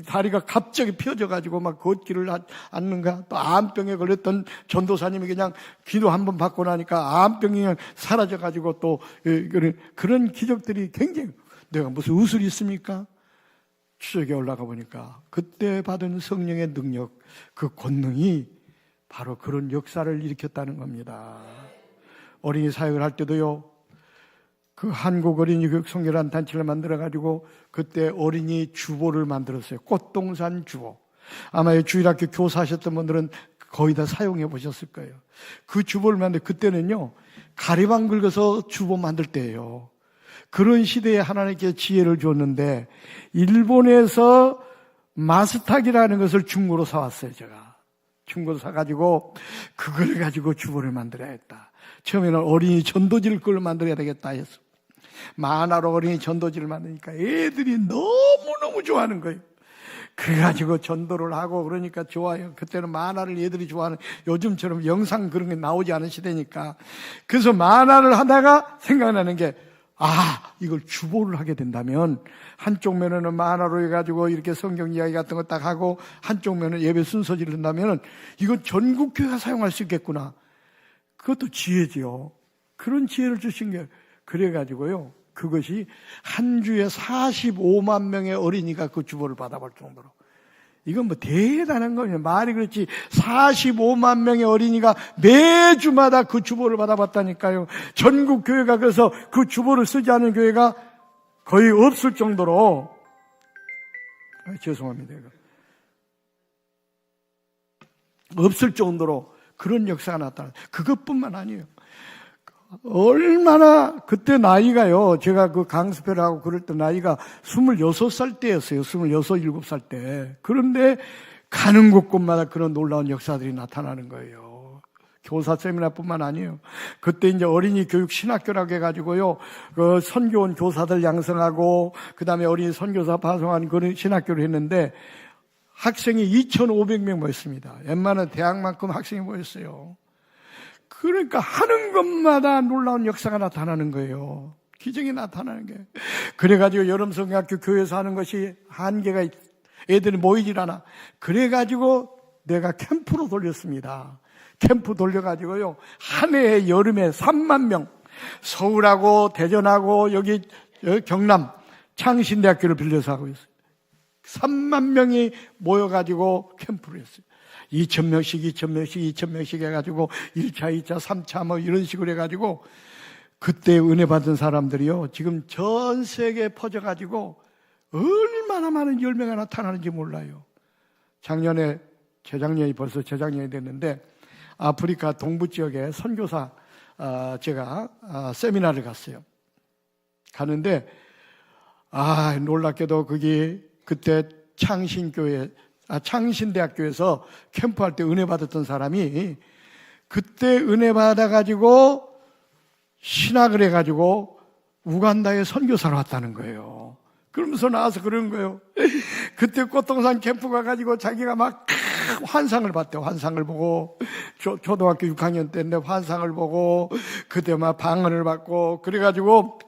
다리가 갑자기 펴져가지고 막 걷기를 않는가. 또 암병에 걸렸던 전도사님이 그냥 기도 한번 받고 나니까 암병이 그냥 사라져가지고 또 그런 기적들이 굉장히 내가 무슨 의술이 있습니까? 추적에 올라가 보니까 그때 받은 성령의 능력, 그 권능이 바로 그런 역사를 일으켰다는 겁니다. 어린이 사역을 할 때도요, 그 한국 어린이 교육 선교라는 단체를 만들어가지고 그때 어린이 주보를 만들었어요. 꽃동산 주보. 아마 주일학교 교사하셨던 분들은 거의 다 사용해 보셨을 거예요. 그 주보를 만들 그때는요, 가리방 긁어서 주보 만들 때예요. 그런 시대에 하나님께 지혜를 줬는데 일본에서 마스탁이라는 것을 중고로 사왔어요. 제가 중고로 사가지고 그걸 가지고 주보를 만들어야겠다. 처음에는 어린이 전도지를 그걸 만들어야 되겠다 했어. 만화로 어린이 전도지를 만드니까 애들이 너무너무 좋아하는 거예요. 그래가지고 전도를 하고 그러니까 좋아요. 그때는 만화를 애들이 좋아하는, 요즘처럼 영상 그런 게 나오지 않은 시대니까. 그래서 만화를 하다가 생각나는 게, 이걸 주보를 하게 된다면 한쪽 면에는 만화로 해가지고 이렇게 성경 이야기 같은 거 딱 하고 한쪽 면은 예배 순서지를 한다면 이건 전국 교회가 사용할 수 있겠구나. 그것도 지혜지요. 그런 지혜를 주신 게, 그래가지고요, 그것이 한 주에 45만 명의 어린이가 그 주보를 받아볼 정도로. 이건 뭐 대단한 거예요. 말이 그렇지. 45만 명의 어린이가 매주마다 그 주보를 받아봤다니까요. 전국 교회가, 그래서 그 주보를 쓰지 않은 교회가 거의 없을 정도로. 죄송합니다. 이거. 없을 정도로 그런 역사가 나타나. 그것뿐만 아니에요. 얼마나, 그때 나이가요, 제가 그 강습회를 하고 그럴 때 나이가 26살 때였어요. 26, 7살 때. 그런데 가는 곳곳마다 그런 놀라운 역사들이 나타나는 거예요. 교사 세미나뿐만 아니에요. 그때 이제 어린이 교육 신학교라고 해가지고요, 그 선교원 교사들 양성하고, 그 다음에 어린이 선교사 파송하는 그런 신학교를 했는데, 학생이 2,500명 모였습니다. 웬만한 대학만큼 학생이 모였어요. 그러니까 하는 것마다 놀라운 역사가 나타나는 거예요. 기적이 나타나는 거예요. 그래가지고 여름성경학교 교회에서 하는 것이 한계가 애들이 모이질 않아. 그래가지고 내가 캠프로 돌렸습니다. 캠프 돌려가지고요, 한 해에 여름에 3만 명, 서울하고 대전하고 여기 경남 창신대학교를 빌려서 하고 있어요. 3만 명이 모여가지고 캠프를 했어요. 2,000명씩 해가지고 1차, 2차, 3차 뭐 이런 식으로 해가지고 그때 은혜 받은 사람들이요, 지금 전 세계에 퍼져가지고 얼마나 많은 열매가 나타나는지 몰라요. 재작년이 벌써 재작년이 됐는데 아프리카 동부 지역에 선교사 제가 세미나를 갔어요. 가는데 놀랍게도 거기 그때 창신대학교에서 캠프할 때 은혜 받았던 사람이 그때 은혜 받아가지고 신학을 해가지고 우간다에 선교사로 왔다는 거예요. 그러면서 나와서 그런 거예요. 그때 꽃동산 캠프 가가지고 자기가 막 환상을 봤대요. 환상을 보고, 초등학교 6학년 때인데 환상을 보고, 그때 막 방언을 받고, 그래가지고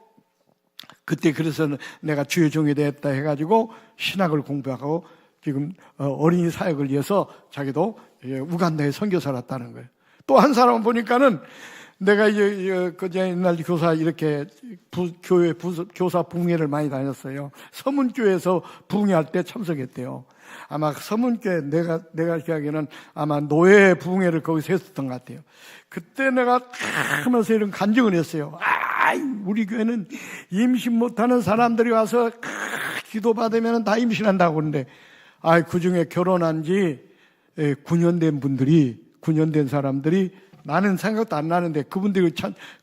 그때 그래서 내가 주의 종이 됐다 해가지고 신학을 공부하고 지금 어린이 사역을 위해서 자기도 우간다에 선교사를 왔다는 거예요. 또 한 사람은 보니까는 내가 이제 옛날 교사 이렇게 교회 교사 부흥회를 많이 다녔어요. 서문교회에서 부흥회할 때 참석했대요. 아마 서문교회 내가 기억에는 아마 노예 부흥회를 거기서 했었던 것 같아요. 그때 내가 하면서 이런 간증을 했어요. 우리 교회는 임신 못하는 사람들이 와서 기도받으면 다 임신한다고 그러는데, 그 중에 결혼한 지 9년 된 분들이, 9년 된 사람들이 나는 생각도 안 나는데 그분들이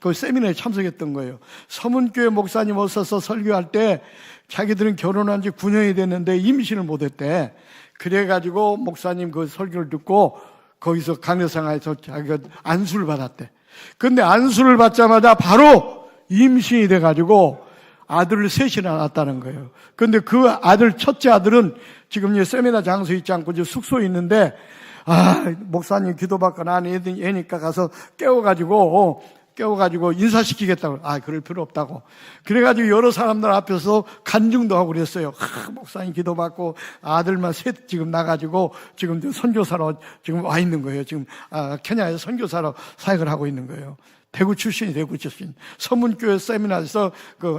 그 세미나에 참석했던 거예요. 서문교회 목사님 오셔서 설교할 때 자기들은 결혼한 지 9년이 됐는데 임신을 못했대. 그래가지고 목사님 그 설교를 듣고 거기서 강력상하에서 자기가 안수를 받았대. 근데 안수를 받자마자 바로 임신이 돼가지고 아들을 셋이나 낳았다는 거예요. 근데 그 아들, 첫째 아들은 지금 이제 세미나 장소에 있지 않고 이제 숙소에 있는데, 목사님 기도받고 난 애니까 가서 깨워가지고 인사시키겠다고. 그럴 필요 없다고. 그래가지고 여러 사람들 앞에서 간증도 하고 그랬어요. 목사님 기도받고 아들만 셋 지금 나가지고 지금 선교사로 지금 와 있는 거예요. 지금 케냐에서 선교사로 사역을 하고 있는 거예요. 대구 출신. 서문교회 세미나에서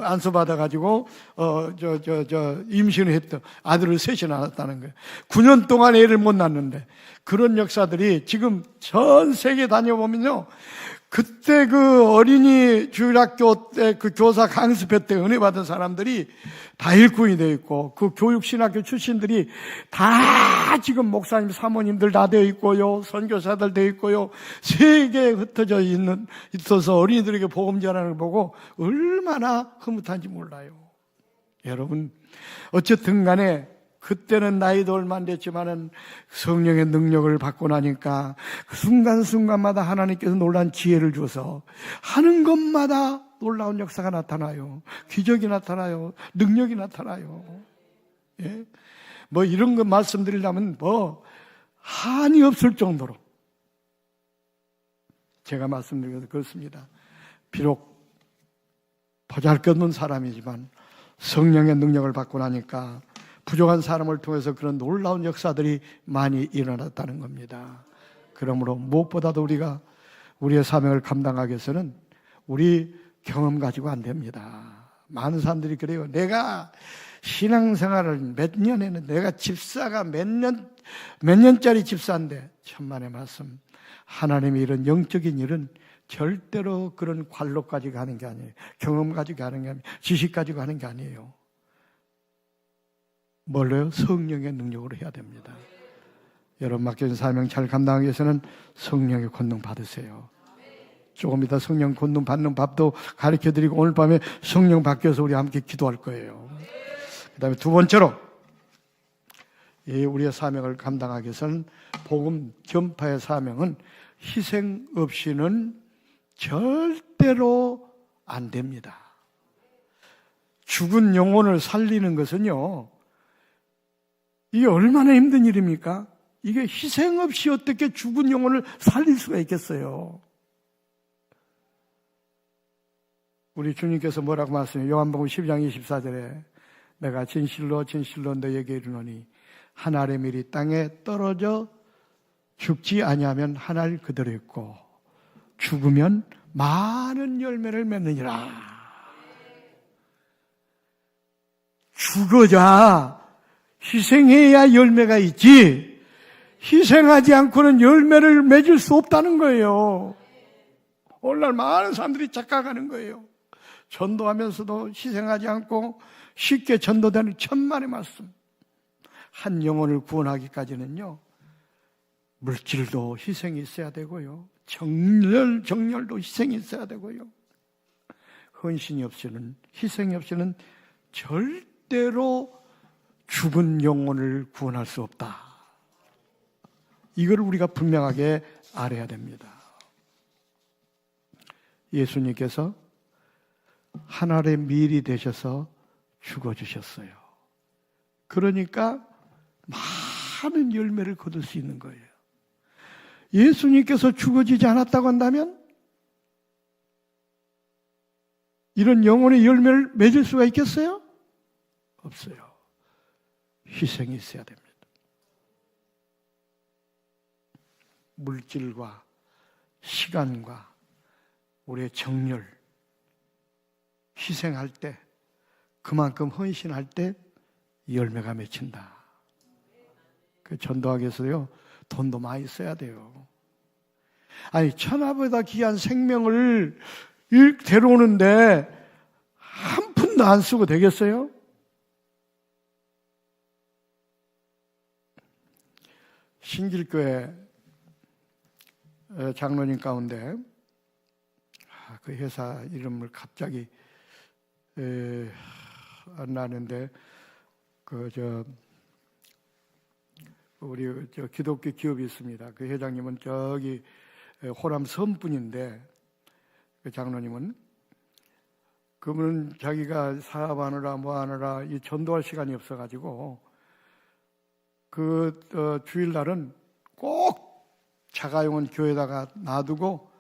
안수 받아가지고, 임신을 했던 아들을 셋이 낳았다는 거예요. 9년 동안 애를 못 낳는데, 그런 역사들이 지금 전 세계 다녀보면요. 그때 그 어린이 주일학교 때 그 교사 강습회 때 은혜 받은 사람들이 다 일꾼이 되어 있고, 그 교육신학교 출신들이 다 지금 목사님, 사모님들 다 되어 있고요, 선교사들 되어 있고요, 세계에 흩어져 있어서 어린이들에게 복음 전하는 걸 보고 얼마나 흐뭇한지 몰라요. 여러분, 어쨌든 간에 그때는 나이도 얼마 안 됐지만은 성령의 능력을 받고 나니까 그 순간순간마다 하나님께서 놀라운 지혜를 줘서 하는 것마다 놀라운 역사가 나타나요. 기적이 나타나요. 능력이 나타나요. 예? 뭐 이런 거 말씀드리려면 뭐 한이 없을 정도로 제가 말씀드려도 그렇습니다. 비록 보잘것없는 사람이지만 성령의 능력을 받고 나니까 부족한 사람을 통해서 그런 놀라운 역사들이 많이 일어났다는 겁니다. 그러므로 무엇보다도 우리가 우리의 사명을 감당하기 위해서는 우리 경험 가지고 안 됩니다. 많은 사람들이 그래요. 내가 신앙생활을 몇 년 했는데, 내가 집사가 몇 년짜리 집사인데, 천만의 말씀. 하나님이 이런 영적인 일은 절대로 그런 관로 가지고 하는 게 아니에요. 경험 가지고 하는 게 아니에요. 지식 가지고 하는 게 아니에요. 뭘로요? 성령의 능력으로 해야 됩니다. 여러분 맡겨진 사명 잘 감당하기 위해서는 성령의 권능 받으세요. 조금 이따 성령 권능 받는 밥도 가르쳐드리고 오늘 밤에 성령 바뀌어서 우리 함께 기도할 거예요. 그 다음에 두 번째로 우리의 사명을 감당하기 위해서는 복음 전파의 사명은 희생 없이는 절대로 안 됩니다. 죽은 영혼을 살리는 것은요, 이게 얼마나 힘든 일입니까? 이게 희생 없이 어떻게 죽은 영혼을 살릴 수가 있겠어요? 우리 주님께서 뭐라고 말씀해요? 요한복음 12장 24절에 내가 진실로 진실로 너에게 이르노니 한 알의 밀이 땅에 떨어져 죽지 아니하면 한 알 그대로 있고 죽으면 많은 열매를 맺느니라. 죽어야 희생해야 열매가 있지, 희생하지 않고는 열매를 맺을 수 없다는 거예요. 오늘날 많은 사람들이 착각하는 거예요. 전도하면서도 희생하지 않고 쉽게 전도되는 천만의 말씀. 한 영혼을 구원하기까지는요, 물질도 희생이 있어야 되고요, 정열도 희생이 있어야 되고요, 헌신이 없이는, 희생이 없이는 절대로 죽은 영혼을 구원할 수 없다. 이걸 우리가 분명하게 알아야 됩니다. 예수님께서 한 알의 밀이 되셔서 죽어주셨어요. 그러니까 많은 열매를 거둘 수 있는 거예요. 예수님께서 죽어지지 않았다고 한다면 이런 영혼의 열매를 맺을 수가 있겠어요? 없어요. 희생이 있어야 됩니다. 물질과 시간과 우리의 정열, 희생할 때, 그만큼 헌신할 때 열매가 맺힌다. 그 전도하기 위해서요, 돈도 많이 써야 돼요. 아니, 천하보다 귀한 생명을 데려오는데 한 푼도 안 쓰고 되겠어요? 신길교회 장로님 가운데 그 회사 이름을 갑자기 안 나는데 우리 기독교 기업이 있습니다. 그 회장님은 저기 호남 섬분인데, 그 장로님은 그분은 자기가 사업하느라 뭐하느라 이 전도할 시간이 없어가지고 주일날은 꼭 자가용은 교회에다가 놔두고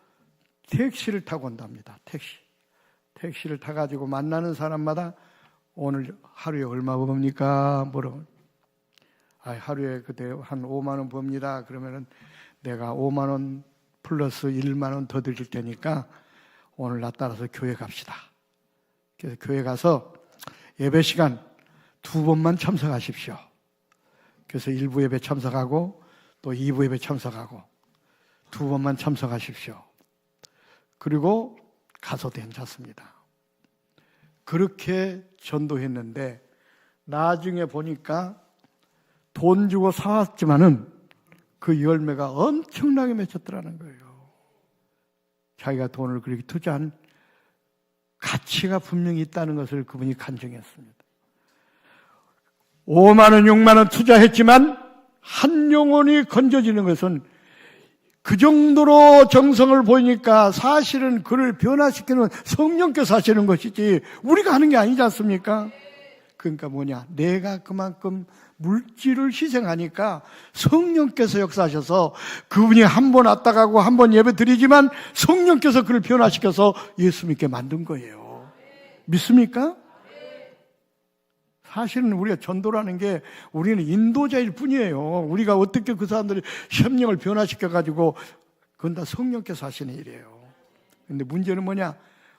택시를 타고 온답니다. 택시를 타가지고 만나는 사람마다 오늘 하루에 얼마 법니까? 물어보면, 하루에 그때 한 5만 원 법니다. 그러면은 내가 5만 원 플러스 1만 원 더 드릴 테니까 오늘 나 따라서 교회 갑시다. 그래서 교회 가서 예배 시간 2번만 참석하십시오. 그래서 1부 예배 참석하고 또 2부 예배 참석하고 2번만 참석하십시오. 그리고 가서도 괜찮습니다. 그렇게 전도했는데 나중에 보니까 돈 주고 사왔지만은 그 열매가 엄청나게 맺혔더라는 거예요. 자기가 돈을 그렇게 투자한 가치가 분명히 있다는 것을 그분이 간증했습니다. 5만 원, 6만 원 투자했지만 한 영혼이 건져지는 것은 그 정도로 정성을 보이니까 사실은 그를 변화시키는 성령께서 하시는 것이지 우리가 하는 게 아니지 않습니까? 그러니까 뭐냐, 내가 그만큼 물질을 희생하니까 성령께서 역사하셔서 그분이 한 번 왔다 가고 한 번 예배 드리지만 성령께서 그를 변화시켜서 예수 믿게 만든 거예요. 믿습니까? 사실은 우리가 전도라는 게 우리는 인도자일 뿐이에요. 우리가 어떻게 그 사람들이 심령을 변화시켜가지고 그건 다 성령께서 하시는 일이에요. 근데 문제는 뭐냐?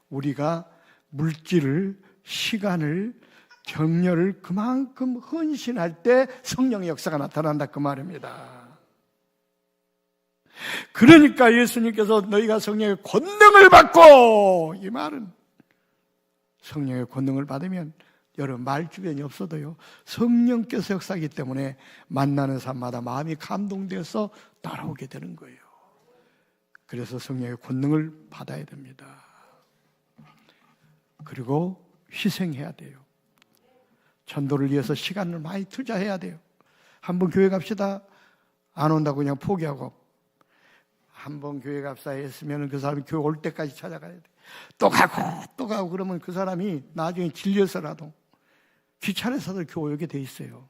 우리가 물질을, 시간을, 정열을 그만큼 헌신할 때 성령의 역사가 나타난다 그 말입니다. 그러니까 예수님께서 너희가 성령의 권능을 받고, 이 말은 성령의 권능을 받으면 여러분 말 주변이 없어도요 성령께서 역사하기 때문에 만나는 사람마다 마음이 감동되어서 따라오게 되는 거예요. 그래서 성령의 권능을 받아야 됩니다. 그리고 희생해야 돼요. 전도를 위해서 시간을 많이 투자해야 돼요. 한번 교회 갑시다 안 온다고 그냥 포기하고, 한번 교회 갑시다 했으면 그 사람이 교회 올 때까지 찾아가야 돼. 또 가고 그러면 그 사람이 나중에 질려서라도 귀찮아서도 교회 오게 돼 있어요.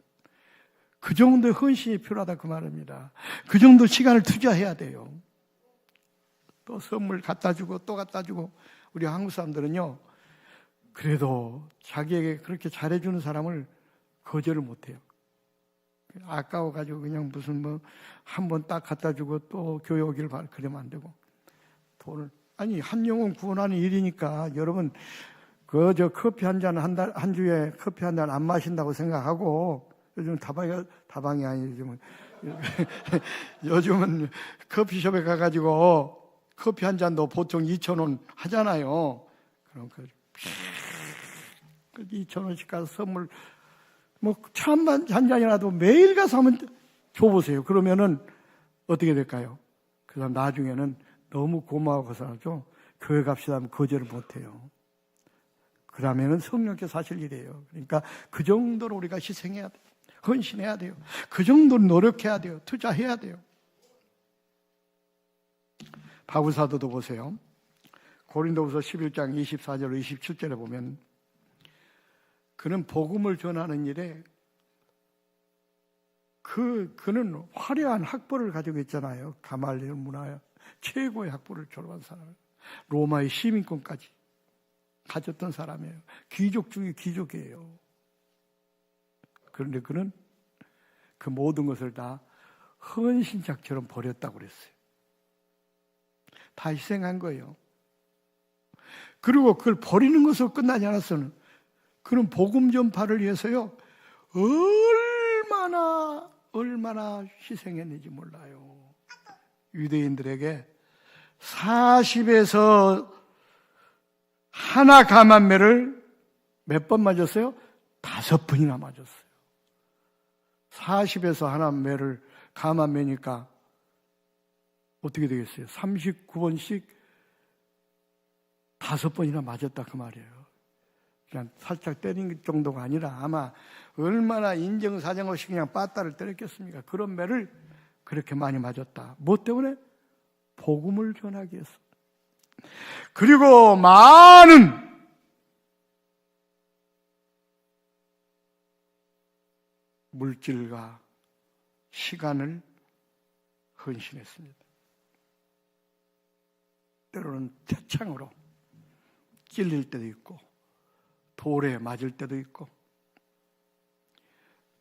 그 정도의 헌신이 필요하다 그 말입니다. 그 정도 시간을 투자해야 돼요. 또 선물 갖다 주고 또 갖다 주고. 우리 한국 사람들은요 그래도 자기에게 그렇게 잘해주는 사람을 거절을 못해요. 아까워가지고 그냥 무슨 뭐 한 번 딱 갖다 주고 또 교회 오기를 그러면 안 되고, 돈을 아니 한 영혼 구원하는 일이니까 여러분 저 커피 한 잔 한 주에 커피 한 잔 안 마신다고 생각하고, 요즘 다방이 아니 요즘은 커피숍에 가가지고 커피 한 잔도 보통 2,000원 하잖아요. 그럼 그 2,000원씩 가서 선물 뭐 차 한 잔이라도 매일 가서 한번 줘보세요. 그러면은 어떻게 될까요? 그 사람 나중에는 너무 고마워서라도 교회 갑시다 하면 거절을 못해요. 그 다음에는 성령께서 하실 일이에요. 그러니까 그 정도로 우리가 희생해야 돼요. 헌신해야 돼요. 그 정도로 노력해야 돼요. 투자해야 돼요. 바울 사도도 보세요. 고린도후서 11장 24절 27절에 보면 그는 복음을 전하는 일에 그는 화려한 학벌을 가지고 있잖아요. 가말리엘 문화 최고의 학벌을 졸업한 사람, 로마의 시민권까지 가졌던 사람이에요. 귀족 중에 귀족이에요. 그런데 그는 그 모든 것을 다 헌신작처럼 버렸다고 그랬어요. 다 희생한 거예요. 그리고 그걸 버리는 것으로 끝나지 않았어요. 그는 복음 전파를 위해서요 얼마나 희생했는지 몰라요. 유대인들에게 40에서 하나 감한매를 몇 번 맞았어요? 5번이나 맞았어요. 40에서 하나 매를 감한매니까 어떻게 되겠어요? 39번씩 5번이나 맞았다 그 말이에요. 그냥 살짝 때린 정도가 아니라 아마 얼마나 인정사정 없이 그냥 빠따를 때렸겠습니까? 그런 매를 그렇게 많이 맞았다. 뭐 때문에? 복음을 전하기 위해서. 그리고 많은 물질과 시간을 헌신했습니다. 때로는 태창으로 찔릴 때도 있고 돌에 맞을 때도 있고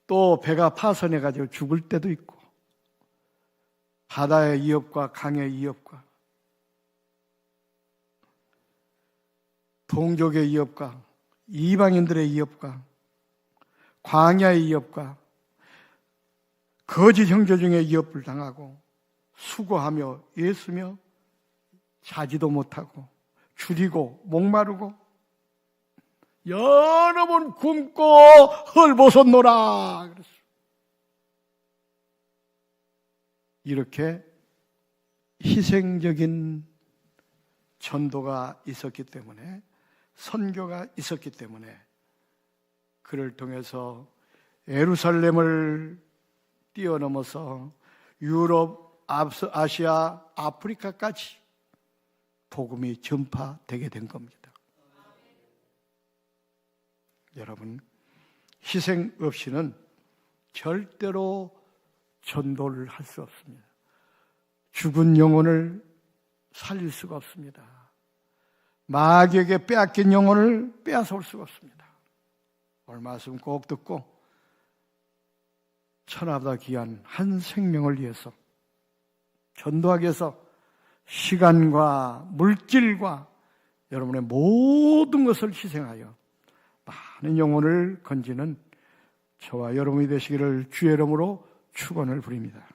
또 배가 파손해가지고 죽을 때도 있고 바다의 위협과 강의 위협과 동족의 위협과 이방인들의 위협과 광야의 위협과 거짓 형제 중에 위협을 당하고 수고하며 애쓰며 자지도 못하고 줄이고 목마르고 여러 번 굶고 헐벗었노라 그랬어요. 이렇게 희생적인 전도가 있었기 때문에, 선교가 있었기 때문에 그를 통해서 예루살렘을 뛰어넘어서 유럽, 아시아, 아프리카까지 복음이 전파되게 된 겁니다. 여러분, 희생 없이는 절대로 전도를 할 수 없습니다. 죽은 영혼을 살릴 수가 없습니다. 마귀에게 빼앗긴 영혼을 빼앗아올 수가 없습니다. 오늘 말씀 꼭 듣고 천하보다 귀한 한 생명을 위해서, 전도하기 위해서 시간과 물질과 여러분의 모든 것을 희생하여 많은 영혼을 건지는 저와 여러분이 되시기를 주의 이름으로 축원을 부립니다.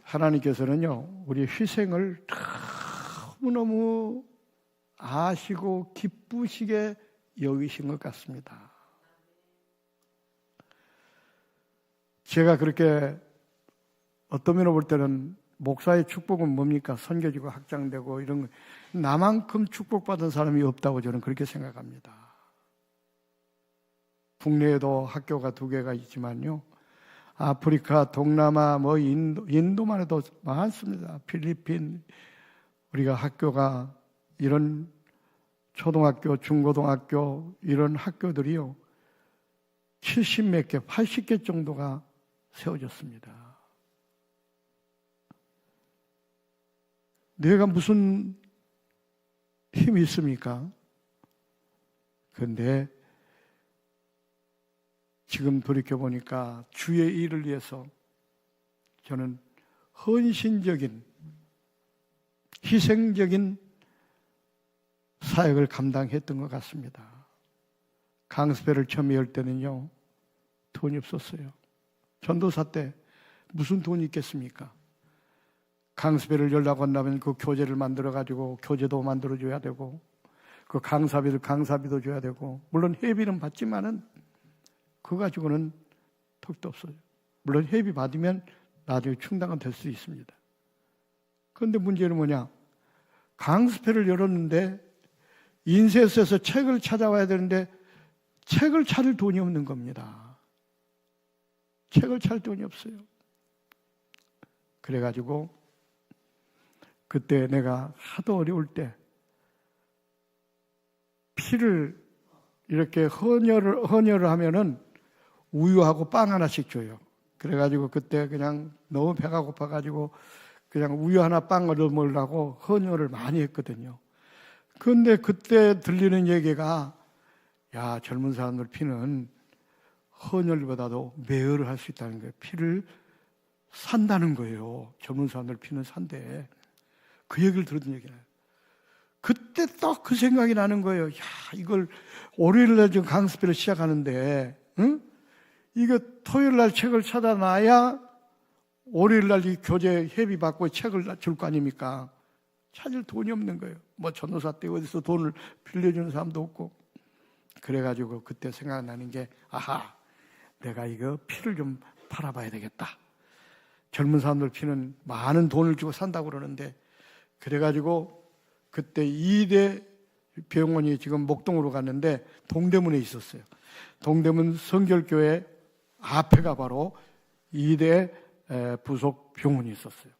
하나님께서는요, 우리 희생을 너무너무 아시고 기쁘시게 여기신 것 같습니다. 제가 그렇게 어떤 면으로 볼 때는 목사의 축복은 뭡니까? 선교지고 확장되고 이런 거, 나만큼 축복받은 사람이 없다고 저는 그렇게 생각합니다. 국내에도 학교가 2개가 있지만요, 아프리카, 동남아, 인도만 해도 많습니다. 필리핀, 우리가 학교가 이런 초등학교, 중고등학교 이런 학교들이요 70몇 개, 80개 정도가 세워졌습니다. 내가 무슨 힘이 있습니까? 그런데 지금 돌이켜보니까 주의 일을 위해서 저는 헌신적인, 희생적인 사역을 감당했던 것 같습니다. 강습회를 처음 열 때는요, 돈이 없었어요. 전도사 때 무슨 돈이 있겠습니까? 강습회를 열라고 한다면 그 교재를 만들어가지고 교재도 만들어줘야 되고, 그 강사비도 줘야 되고, 물론 회비는 받지만은 그거 가지고는 턱도 없어요. 물론 회비 받으면 나중에 충당은 될 수 있습니다. 그런데 문제는 뭐냐? 강습회를 열었는데 인쇄소에서 책을 찾아와야 되는데 책을 찾을 돈이 없는 겁니다. 책을 찾을 돈이 없어요. 그래가지고 그때 내가 하도 어려울 때 피를 이렇게 헌혈을 하면은 우유하고 빵 하나씩 줘요. 그래가지고 그때 그냥 너무 배가 고파가지고 그냥 우유 하나 빵 얻어 먹으려고 헌혈을 많이 했거든요. 그런데 그때 들리는 얘기가, 야, 젊은 사람들 피는 헌혈보다도 매혈을 할 수 있다는 거예요. 피를 산다는 거예요. 젊은 사람들 피는 산대. 그 얘기를 들었던 얘기예요. 그때 딱 그 생각이 나는 거예요. 야, 이걸 월요일날 지금 강습회를 시작하는데, 응? 이거 토요일날 책을 찾아놔야 월요일날 이 교재 회비 받고 책을 줄 거 아닙니까? 찾을 돈이 없는 거예요. 뭐 전도사 때 어디서 돈을 빌려주는 사람도 없고. 그래가지고 그때 생각나는 게, 아하, 내가 이거 피를 좀 팔아봐야 되겠다. 젊은 사람들 피는 많은 돈을 주고 산다고 그러는데, 그래가지고 그때 2대 병원이 지금 목동으로 갔는데 동대문에 있었어요. 동대문 성결교회 앞에가 바로 2대 부속 병원이 있었어요.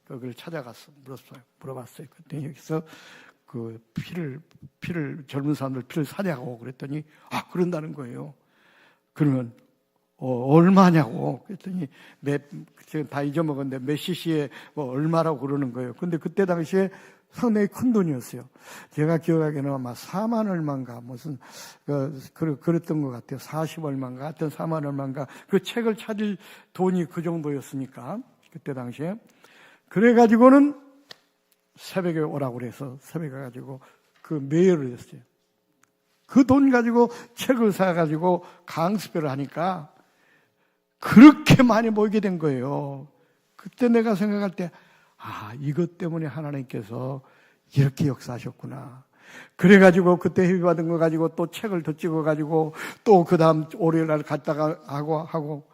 거기를 찾아가서 물어봤어요. 그때 여기서 그 피를 젊은 사람들 피를 사냐고 그랬더니, 아, 그런다는 거예요. 그러면 얼마냐고 그랬더니 지금 다 잊어먹었는데 몇 cc에 뭐 얼마라고 그러는 거예요. 근데 그때 당시에 상당히 큰 돈이었어요. 제가 기억하기에는 아마 4만 얼마인가 무슨 그랬던 것 같아요. 40 얼마인가 하여튼 4만 얼마인가 그 책을 찾을 돈이 그 정도였으니까 그때 당시에. 그래가지고는 새벽에 오라고 그래서 새벽에 가지고 그 메일을 했어요. 그 돈 가지고 책을 사가지고 강습회를 하니까 그렇게 많이 모이게 된 거예요. 그때 내가 생각할 때, 이것 때문에 하나님께서 이렇게 역사하셨구나. 그래가지고 그때 회비받은 거 가지고 또 책을 더 찍어가지고 또 그 다음 월요일날 갔다가 하고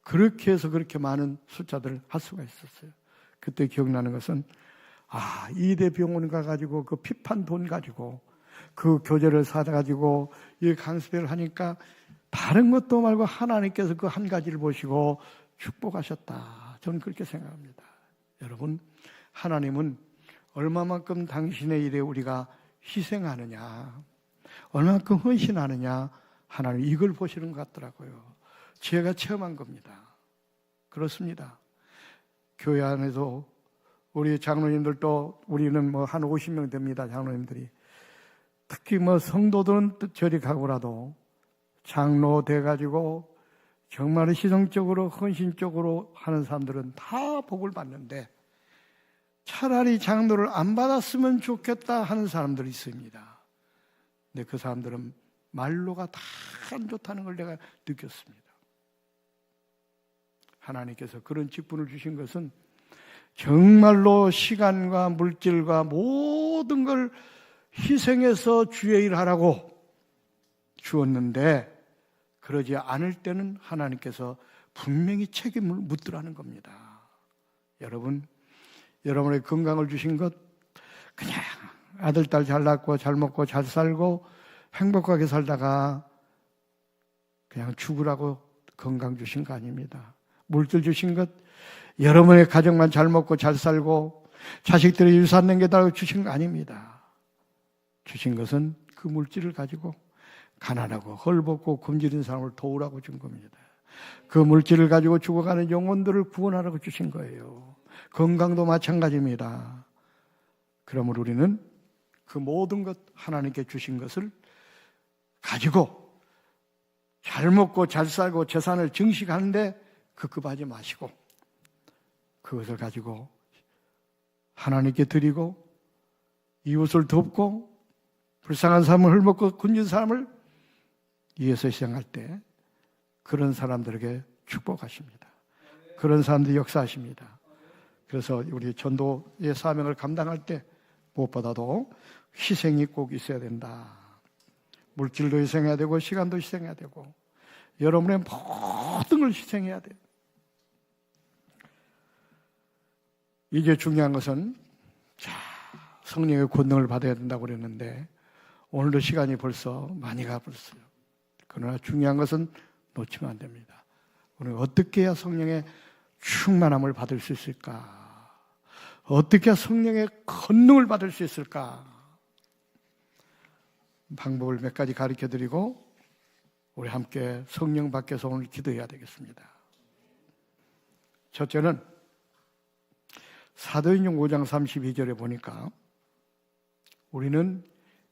그렇게 해서 그렇게 많은 숫자들을 할 수가 있었어요. 그때 기억나는 것은 이대 병원 가가지고 그 피판 돈 가지고 그 교재를 사가지고 이 강습회를 하니까 다른 것도 말고 하나님께서 그 한 가지를 보시고 축복하셨다. 저는 그렇게 생각합니다. 여러분, 하나님은 얼마만큼 당신의 일에 우리가 희생하느냐, 얼마만큼 헌신하느냐, 하나님 이걸 보시는 것 같더라고요. 제가 체험한 겁니다. 그렇습니다. 교회 안에서 우리 장로님들도 우리는 뭐 한 50명 됩니다. 장로님들이. 특히 뭐 성도들은 저리 가고라도 장로 돼가지고 정말 희생적으로 헌신적으로 하는 사람들은 다 복을 받는데 차라리 장로를 안 받았으면 좋겠다 하는 사람들이 있습니다. 근데 그 사람들은 말로가 다 안 좋다는 걸 내가 느꼈습니다. 하나님께서 그런 직분을 주신 것은 정말로 시간과 물질과 모든 걸 희생해서 주의 일을 하라고 주었는데 그러지 않을 때는 하나님께서 분명히 책임을 묻더라는 겁니다. 여러분, 여러분의 건강을 주신 것 그냥 아들, 딸 잘 낳고 잘 먹고 잘 살고 행복하게 살다가 그냥 죽으라고 건강 주신 거 아닙니다. 물질 주신 것 여러분의 가정만 잘 먹고 잘 살고 자식들이 유산 남겨달라고 주신 거 아닙니다. 주신 것은 그 물질을 가지고 가난하고 헐벗고 굶주린 사람을 도우라고 준 겁니다. 그 물질을 가지고 죽어가는 영혼들을 구원하라고 주신 거예요. 건강도 마찬가지입니다. 그러므로 우리는 그 모든 것 하나님께 주신 것을 가지고 잘 먹고 잘 살고 재산을 증식하는데 급급하지 마시고 그것을 가지고 하나님께 드리고 이웃을 돕고 불쌍한 사람을 헐벗고 굶는 사람을 위해서 희생할 때 그런 사람들에게 축복하십니다. 그런 사람들이 역사하십니다. 그래서 우리 전도의 사명을 감당할 때 무엇보다도 희생이 꼭 있어야 된다. 물질도 희생해야 되고 시간도 희생해야 되고 여러분의 모든 걸 희생해야 돼요. 이제 중요한 것은 성령의 권능을 받아야 된다고 그랬는데 오늘도 시간이 벌써 많이 가버렸어요. 그러나 중요한 것은 놓치면 안 됩니다. 오늘 어떻게 해야 성령의 충만함을 받을 수 있을까? 어떻게 해야 성령의 권능을 받을 수 있을까? 방법을 몇 가지 가르쳐드리고 우리 함께 성령 밖에서 오늘 기도해야 되겠습니다. 첫째는 사도행전 5장 32절에 보니까 우리는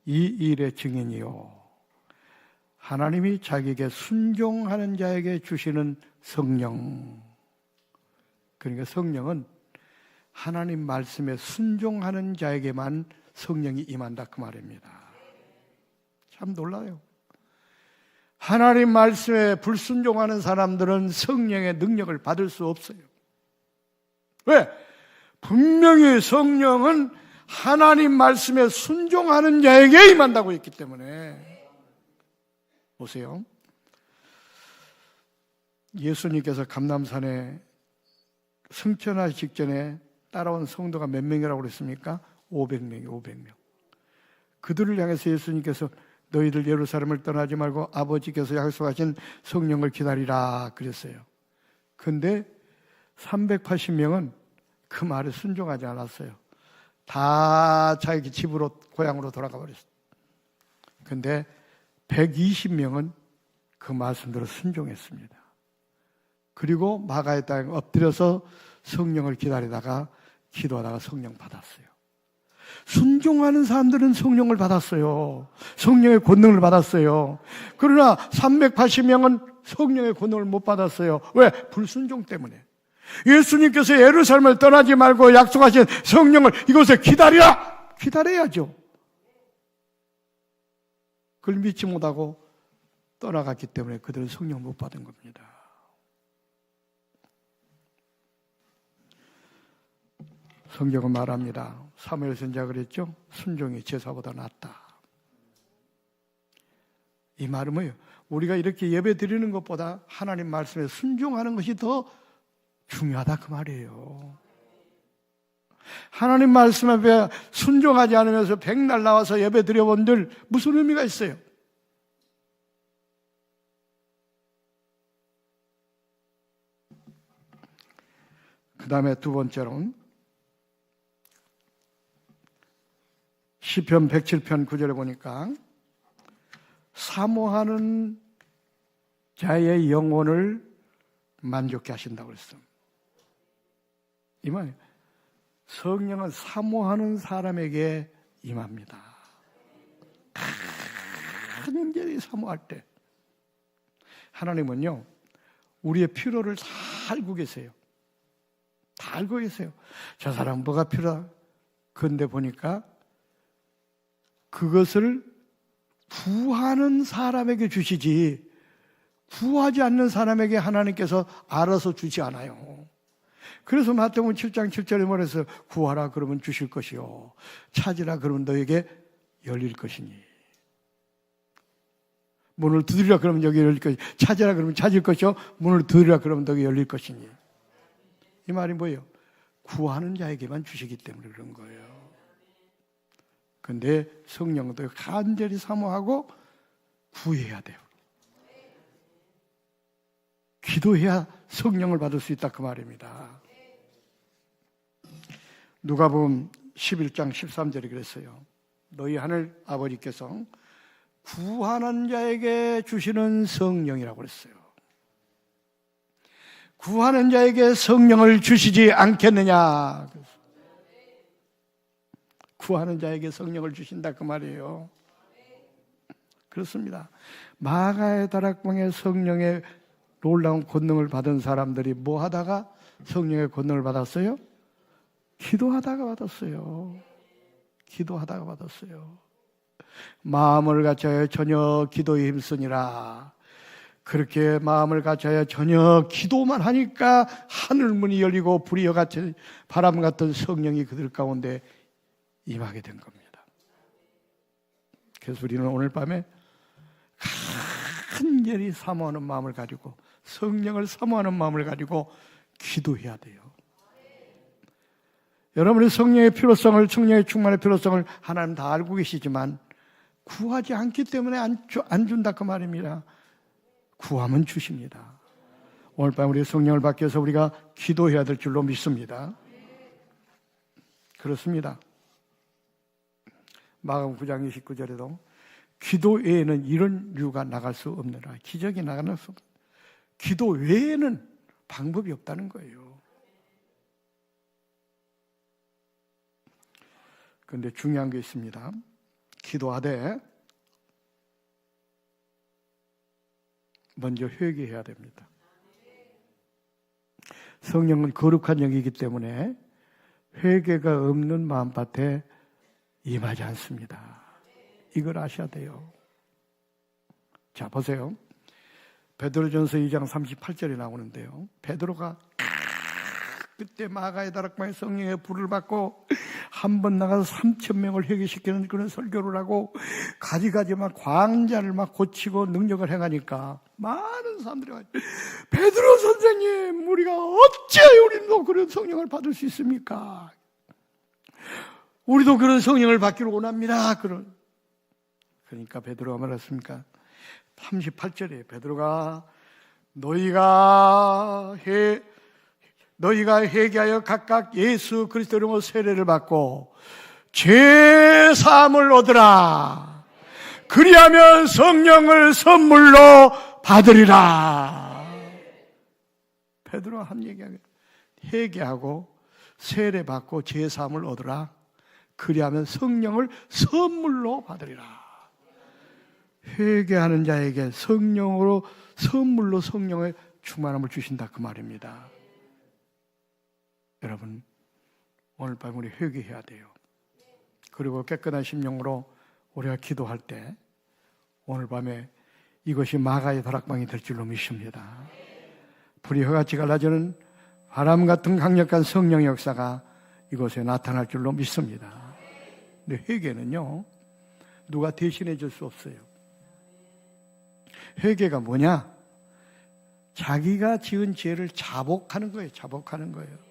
이 일의 증인이요 하나님이 자기에게 순종하는 자에게 주시는 성령. 그러니까 성령은 하나님 말씀에 순종하는 자에게만 성령이 임한다 그 말입니다. 참 놀라요. 하나님 말씀에 불순종하는 사람들은 성령의 능력을 받을 수 없어요. 왜? 분명히 성령은 하나님 말씀에 순종하는 자에게 임한다고 했기 때문에. 보세요. 예수님께서 감람산에 승천하기 직전에 따라온 성도가 몇 명이라고 그랬습니까? 500명이 500명. 그들을 향해서 예수님께서 너희들 예루살렘을 떠나지 말고 아버지께서 약속하신 성령을 기다리라 그랬어요. 근데 380명은 그 말에 순종하지 않았어요. 다 자기 집으로 고향으로 돌아가 버렸어요. 근데 120명은 그 말씀대로 순종했습니다. 그리고 마가의 땅에 엎드려서 성령을 기다리다가 기도하다가 성령 받았어요. 순종하는 사람들은 성령을 받았어요. 성령의 권능을 받았어요. 그러나 380명은 성령의 권능을 못 받았어요. 왜? 불순종 때문에. 예수님께서 예루살렘을 떠나지 말고 약속하신 성령을 이곳에 기다리라! 기다려야죠. 그걸 믿지 못하고 떠나갔기 때문에 그들은 성령 못 받은 겁니다. 성경은 말합니다. 사무엘 선지자가 그랬죠. 순종이 제사보다 낫다. 이 말은 뭐예요? 우리가 이렇게 예배 드리는 것보다 하나님 말씀에 순종하는 것이 더 중요하다 그 말이에요. 하나님 말씀에 순종하지 않으면서 백날 나와서 예배 드려본들 무슨 의미가 있어요? 그 다음에 두 번째로는 시편 107편 9절에 보니까 사모하는 자의 영혼을 만족케 하신다고 그랬어요. 이 말이에요. 성령은 사모하는 사람에게 임합니다. 간절히 사모할 때 하나님은요 우리의 필요를 다 알고 계세요. 다 알고 계세요. 저 사람 뭐가 필요하다. 그런데 보니까 그것을 구하는 사람에게 주시지 구하지 않는 사람에게 하나님께서 알아서 주지 않아요. 그래서 마태복음 7장 7절에 말해서 구하라 그러면 주실 것이요 찾으라 그러면 너에게 열릴 것이니 문을 두드리라 그러면 여기 열릴 것이니 찾으라 그러면 찾을 것이요 문을 두드리라 그러면 너에게 열릴 것이니 이 말이 뭐예요? 구하는 자에게만 주시기 때문에 그런 거예요. 그런데 성령도 간절히 사모하고 구해야 돼요. 기도해야 성령을 받을 수 있다 그 말입니다. 누가복음 11장 13절에 그랬어요. 너희 하늘 아버지께서 구하는 자에게 주시는 성령이라고 그랬어요. 구하는 자에게 성령을 주시지 않겠느냐. 구하는 자에게 성령을 주신다 그 말이에요. 그렇습니다. 마가의 다락방에 성령의 놀라운 권능을 받은 사람들이 뭐 하다가 성령의 권능을 받았어요? 기도하다가 받았어요. 기도하다가 받았어요. 마음을 갖춰야 전혀 기도에 힘쓰니라. 그렇게 마음을 갖춰야 전혀 기도만 하니까 하늘문이 열리고 불이와 같은 바람 같은 성령이 그들 가운데 임하게 된 겁니다. 그래서 우리는 오늘 밤에 간절히 사모하는 마음을 가지고 성령을 사모하는 마음을 가지고 기도해야 돼요. 여러분의 성령의 필요성을 성령의 충만의 필요성을 하나님 다 알고 계시지만 구하지 않기 때문에 안 준다 그 말입니다. 구하면 주십니다. 오늘 밤 우리 성령을 받기 위해서 우리가 기도해야 될 줄로 믿습니다. 그렇습니다. 마가복음 9장 29절에도 기도 외에는 이런 류가 나갈 수 없느라 기적이 나가는 수 없다. 기도 외에는 방법이 없다는 거예요. 그런데 중요한 게 있습니다. 기도하되 먼저 회개해야 됩니다. 성령은 거룩한 영이기 때문에 회개가 없는 마음밭에 임하지 않습니다. 이걸 아셔야 돼요. 자, 보세요. 베드로전서 2장 38절에 나오는데요. 베드로가 그때 마가의 다락방에 성령의 불을 받고 한 번 나가서 3,000명을 회개시키는 그런 설교를 하고 가지가지 막 광자를 막 고치고 능력을 행하니까 많은 사람들이 와요. 베드로 선생님, 우리가 어째 우리도 그런 성령을 받을 수 있습니까? 우리도 그런 성령을 받기를 원합니다. 그러니까 베드로가 말했습니까? 38절에 베드로가 너희가 회개하여 각각 예수 그리스도 이름으로 세례를 받고 죄 사함을 얻으라. 그리하면 성령을 선물로 받으리라. 베드로가 한 얘기가 회개하고 세례 받고 죄 사함을 얻으라. 그리하면 성령을 선물로 받으리라. 회개하는 자에게 성령으로 선물로 성령의 충만함을 주신다 그 말입니다. 여러분, 오늘 밤 우리 회개해야 돼요. 그리고 깨끗한 심령으로 우리가 기도할 때 오늘 밤에 이것이 마가의 다락방이 될 줄로 믿습니다. 불이 허같이 갈라지는 바람 같은 강력한 성령의 역사가 이곳에 나타날 줄로 믿습니다. 근데 회개는요, 누가 대신해 줄 수 없어요. 회개가 뭐냐? 자기가 지은 죄를 자복하는 거예요. 자복하는 거예요.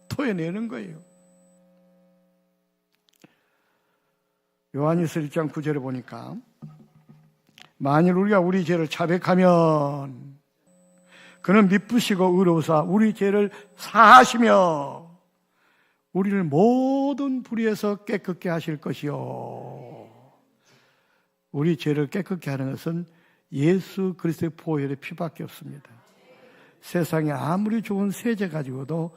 토해내는 거예요. 요한일서 1장 9절에 보니까 만일 우리가 우리 죄를 자백하면 그는 미쁘시고 의로우사 우리 죄를 사하시며 우리를 모든 불의에서 깨끗게 하실 것이요. 우리 죄를 깨끗게 하는 것은 예수 그리스도의 보혈의 피밖에 없습니다. 세상에 아무리 좋은 세제 가지고도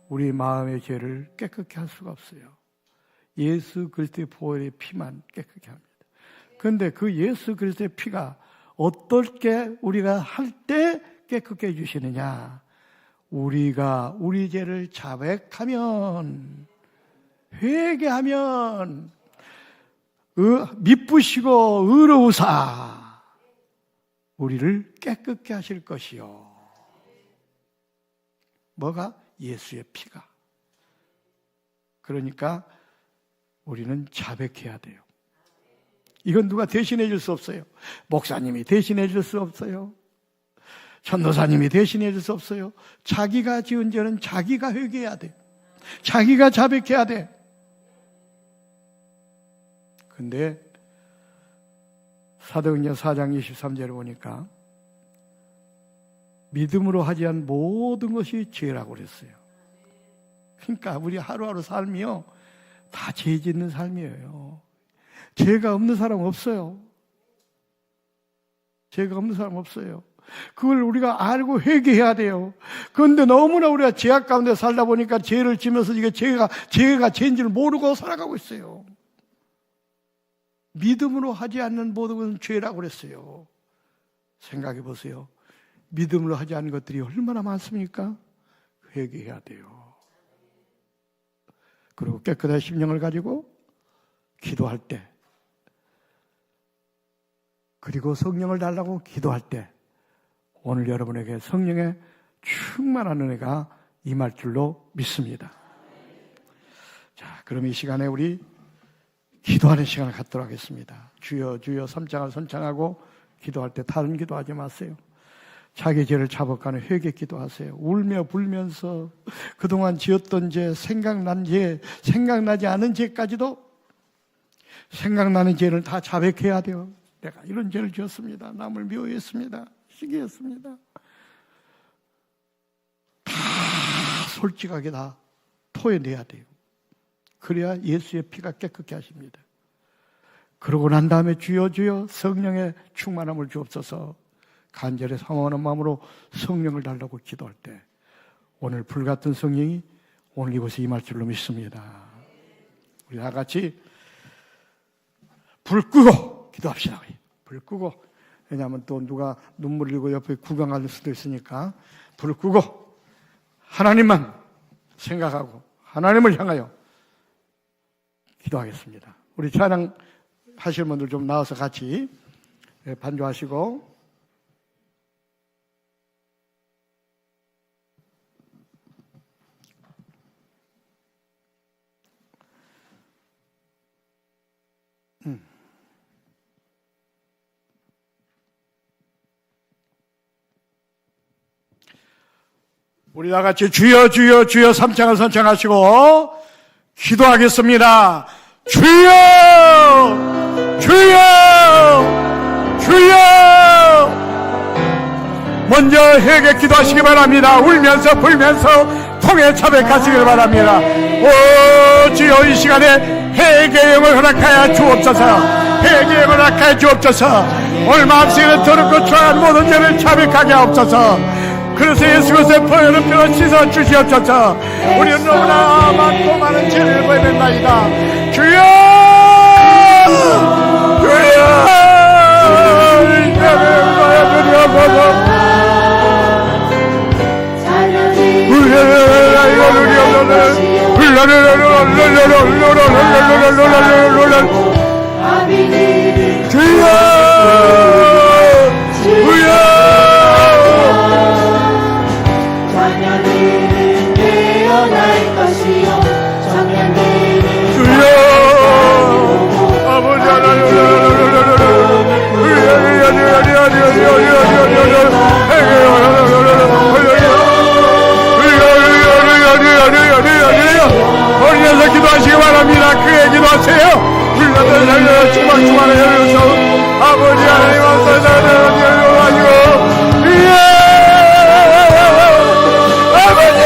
우리 마음의 죄를 깨끗게 할 수가 없어요. 예수 그리스도의 보혈의 피만 깨끗게 합니다. 그런데 그 예수 그리스도의 피가 어떻게 우리가 할 때 깨끗게 해주시느냐? 우리가 우리 죄를 자백하면, 회개하면, 미쁘시고 의로우사 우리를 깨끗게 하실 것이요. 뭐가? 예수의 피가. 그러니까 우리는 자백해야 돼요. 이건 누가 대신해 줄 수 없어요. 목사님이 대신해 줄 수 없어요. 전도사님이 대신해 줄 수 없어요. 자기가 지은 죄는 자기가 회개해야 돼. 자기가 자백해야 돼. 근데 사도행전 4장 23절에 보니까 믿음으로 하지 않은 모든 것이 죄라고 그랬어요. 그러니까 우리 하루하루 삶이요, 다 죄 짓는 삶이에요. 죄가 없는 사람 없어요. 죄가 없는 사람 없어요. 그걸 우리가 알고 회개해야 돼요. 그런데 너무나 우리가 죄악 가운데 살다 보니까 죄를 지면서 이게 죄가 죄인 줄 모르고 살아가고 있어요. 믿음으로 하지 않는 모든 것은 죄라고 그랬어요. 생각해 보세요. 믿음으로 하지 않는 것들이 얼마나 많습니까? 회개해야 돼요. 그리고 깨끗한 심령을 가지고 기도할 때, 그리고 성령을 달라고 기도할 때 오늘 여러분에게 성령의 충만한 은혜가 임할 줄로 믿습니다. 자, 그럼 이 시간에 우리 기도하는 시간을 갖도록 하겠습니다. 주여 주여 삼창을 선창하고 기도할 때 다른 기도하지 마세요. 자기 죄를 자복하는 회개 기도하세요. 울며 불면서 그동안 지었던 죄, 생각난 죄, 생각나지 않은 죄까지도 생각나는 죄를 다 자백해야 돼요. 내가 이런 죄를 지었습니다. 남을 미워했습니다. 시기했습니다. 다 솔직하게 다 토해내야 돼요. 그래야 예수의 피가 깨끗게 하십니다. 그러고 난 다음에 주여 주여 성령의 충만함을 주옵소서. 간절히 사모하는 마음으로 성령을 달라고 기도할 때 오늘 불같은 성령이 오늘 이곳에 임할 줄로 믿습니다. 우리 다 같이 불 끄고 기도합시다. 불 끄고. 왜냐하면 또 누가 눈물 흘리고 옆에 구경할 수도 있으니까 불 끄고 하나님만 생각하고 하나님을 향하여 기도하겠습니다. 우리 찬양 하실 분들 좀 나와서 같이 반주하시고, 우리 다 같이 주여 주여 주여 삼창을 선창하시고 기도하겠습니다. 주여 주여 주여. 먼저 회개 기도하시기 바랍니다. 울면서 불면서 통해 자백하시길 바랍니다. 오 주여, 이 시간에 회개의 영을 허락하여 주옵소서. 회개의 영을 허락하여 주옵소서. 오늘 마음속에 더럽고 초라한 모든 죄를 자백하게 하옵소서. 그래서 예수 그리스도의 보혈로 피로 씻어 주시옵소서. 우리는 너무나 많고 많은 죄를 보이는나이다. 주여 주여 우리 주여 주여 청년들은 깨어날 것이요 청년들은 주여 아버지 어린애서 기도하시기 바랍니다. 크게 기도하세요. 불러들 살려 주막주막을 열려서 아버지 하나님 앞에서 열려가지고 아버지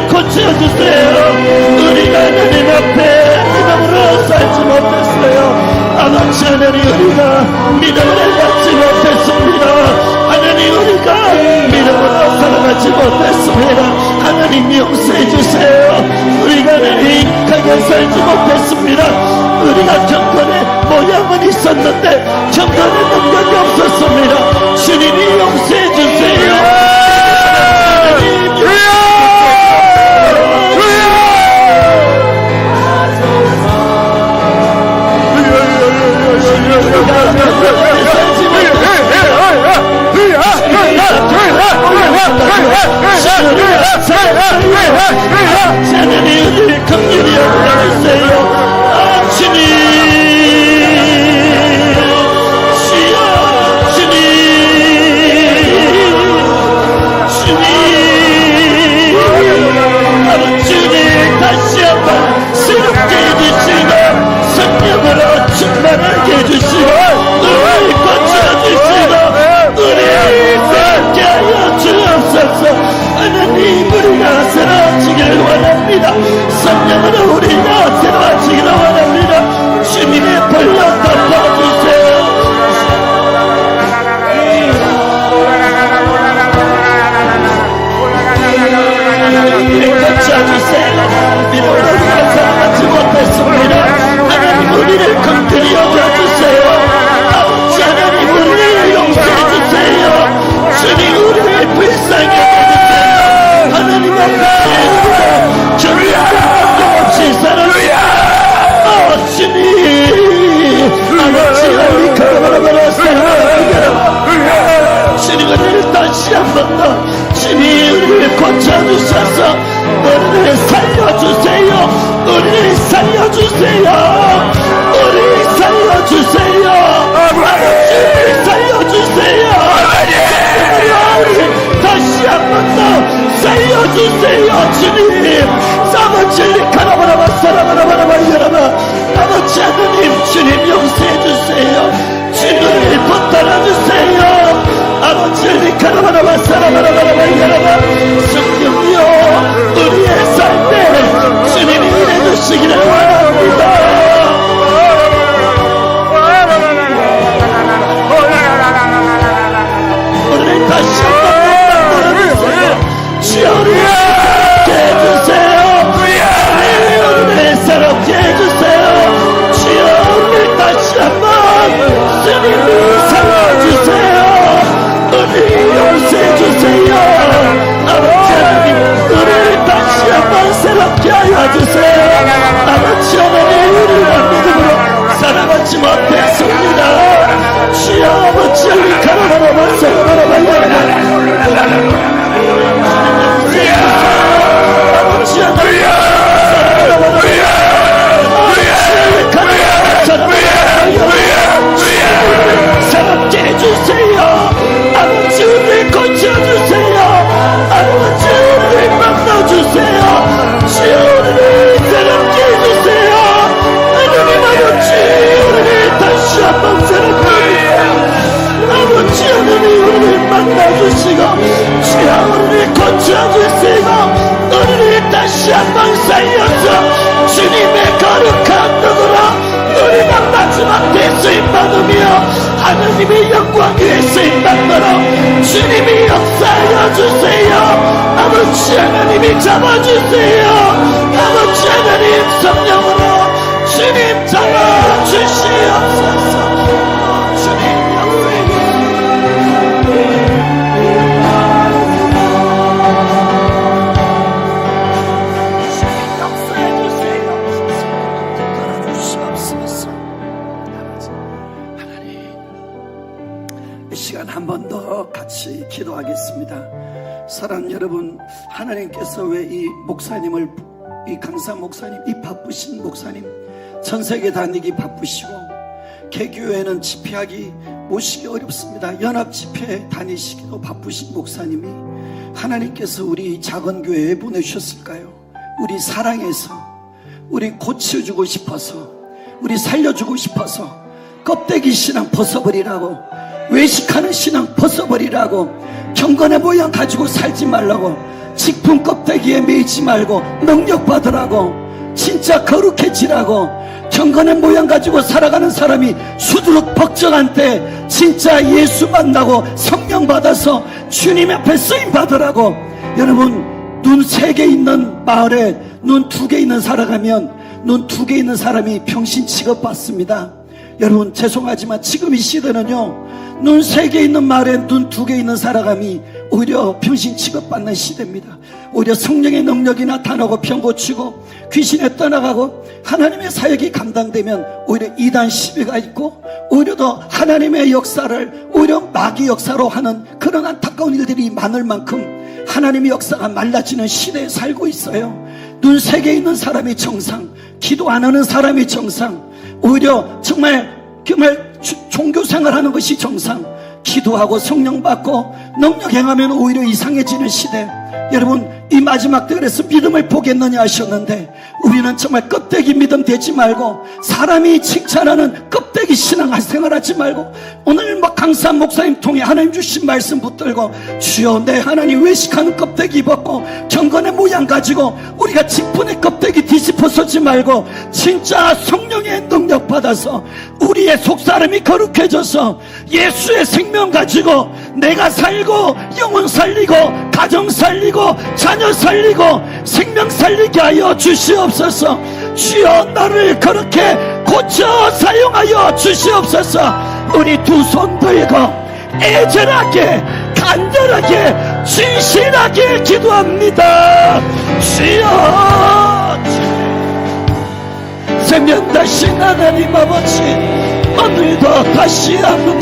고쳐주세요. 우리가 하나님 앞에 믿음으로 살지 못했어요. 아버지 하나님, 우리가 믿음을 갖지 못했습니다. 하나님, 우리가 믿음으로 살아가지 못했습니다. 하나님 용서해 주세요. 우리가 행복하게 살지 못했습니다. 우리가 경건의 모양은 있었는데 경건의 능력이 없었습니다. 주님이 용서해 주세요. 하나님, 우리를 긍휼히 여겨주세요. 주님, 주여, 주님, 주님, 다시 한번 새롭게 해주시고 성령으로 충만하게 해주시고 우리를 고쳐주시고 우리를 새롭게 하여 주옵소서. 하나님, 우리가 새로워지기를 원합니다. 성령으로 우리가 새로워지기를 원합니다. 주님의 불로 덮어주세요. 우리를 고쳐주세요. 믿음으로 우리가 살아가지 못했습니다. 하나님, 우리를 긍휼히 여겨주세요. 아버지 하나님, 우리를 용서해주세요. 주님, 우리를 불쌍히 여겨주세요. 하나님 앞에 주님 없이 살아주세요. 주님, 아버지 하나님, 걸어버려 살아가라. 주님, 우리를 다시 한 번 더 주님, 우리를 고쳐주셔서 우리를 살려주세요. 우리를 살려주세요. 우리를 살려주세요. 아버지를 살려주세요. 우리 다시 한 번 더 살려주세요. 주님, 아버지를 가라바라바 사라바라바라바 여라바. 아버지 하나님, 주님 용서해주세요. 주님을 붙들어주세요. 아버지를 가라바라바 사라바라바라바 여라바. 성령이여, 우리의 삶에 주님이 일해주시기를 원합니다. 우리를 다시 한번 만들어주세요. 주여, 우리를 새롭게 해주세요. 우리를 새롭게 해주세요. 주여, 우리를 다시 한번 주님이 살려주세요. 우리를 용서해주세요. 아버지 하나님, 우리를 다시 한번 새롭게 하여 주세요. 아버지 하나님, 우리가 믿음으로 살아가지 못했습니다. 주여, 아버지 하나님, 가라바라바 사라바라바 아버지 하나님, 새롭게 해주세요. 아버지, 우리를 고쳐주세요. 아버지, 우리를 만나주세요. 주여, 우리를 새롭게 해주세요. 하나님 아버지, 우리를 다시 한번 새롭게 해주세요. 아버지 하나님, 우리를 만나주시고 주여, 우리를 고쳐주시고 우리를 다시 한번 살려서 주님의 거룩한 눈으로 우리가 마지막 때 쓰임받으며 하나님의 영광 위에 쓰임받도록 주님이 역사하여 주세요. 아버지 하나님이 잡아주세요. 아버지 하나님, 성령으로 주님 잡아주시옵소서. 주님 역사해 한 번 더 같이 기도하겠습니다. 사랑하는 여러분, 하나님께서 왜 이 목사님을, 이 강사 목사님, 이 바쁘신 목사님, 전 세계 다니기 바쁘시고 개교회는 집회하기 모시기 어렵습니다. 연합 집회 다니시기도 바쁘신 목사님이 하나님께서 우리 작은 교회에 보내주셨을까요? 우리 사랑해서, 우리 고쳐주고 싶어서, 우리 살려주고 싶어서 껍데기 신앙 벗어버리라고, 외식하는 신앙 벗어버리라고, 경건의 모양 가지고 살지 말라고, 직분 껍데기에 매이지 말고 능력 받으라고, 진짜 거룩해지라고 경건의 모양 가지고 살아가는 사람이 수두룩 벅적한 때 진짜 예수 만나고 성령 받아서 주님 앞에 쓰임 받으라고. 여러분, 눈 3개 있는 마을에 눈 2개 있는 살아가면 눈 2개 있는 사람이 평신 취급받습니다. 여러분, 죄송하지만 지금 이 시대는요, 눈 3개 있는 마을에 눈 2개 있는 사람이 오히려 평신 취급받는 시대입니다. 오히려 성령의 능력이 나타나고 병 고치고 귀신에 떠나가고 하나님의 사역이 감당되면 오히려 이단 시비가 있고 오히려 더 하나님의 역사를 오히려 마귀 역사로 하는 그런 안타까운 일들이 많을 만큼 하나님의 역사가 말라지는 시대에 살고 있어요. 눈 3개 있는 사람이 정상, 기도 안 하는 사람이 정상, 오히려 정말 종교 생활하는 것이 정상, 기도하고 성령 받고 능력 행하면 오히려 이상해지는 시대. 여러분, 이 마지막 때 그래서 믿음을 보겠느냐 하셨는데 우리는 정말 껍데기 믿음 되지 말고 사람이 칭찬하는 껍데기 신앙 생활하지 말고 오늘 강산 목사님 통해 하나님 주신 말씀 붙들고 주여 내 하나님 외식하는 껍데기 입었고 경건의 모양 가지고 우리가 직분의 껍데기 뒤집어서지 말고 진짜 성령의 능력 받아서 우리의 속사람이 거룩해져서 예수의 생명 가지고 내가 살고 영혼 살리고 가정 살리고 자녀 살리고 생명 살리게 하여 주시옵소서. 주여 나를 그렇게 고쳐 사용하여 주시옵소서. 우리 두 손 들고 애절하게 간절하게 진실하게 기도합니다. 주여 생명 다신 하나님 아버지, 오늘도 다시 한번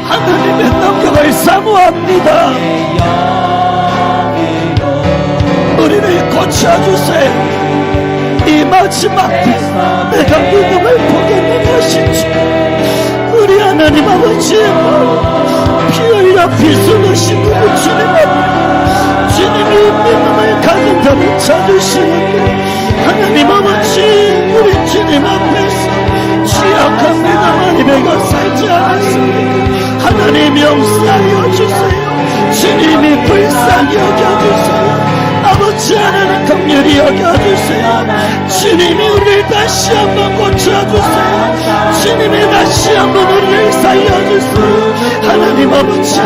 하나님의 능력을 사모합니다. 우리를 고쳐주세요. 이 마지막 때 내가 믿음을 보겠느냐 하시지. 우리 하나님 아버지, 피 흘려 피 쏟으신 우리 주님 앞에 주님이 믿음을 가진 자를 찾으시는데 하나님 아버지, 우리 주님 앞에서 취약한 믿음 아니면 살지 않았습니까? 하나님 용서하여 주세요. 주님이 불쌍히 여겨주세요. 아버지 하나님 긍휼히 여겨주세요. 주님이 우리를 다시 한번 고쳐주세요. 주님이 다시 한번 우리를 살려주세요. 하나님 아버지,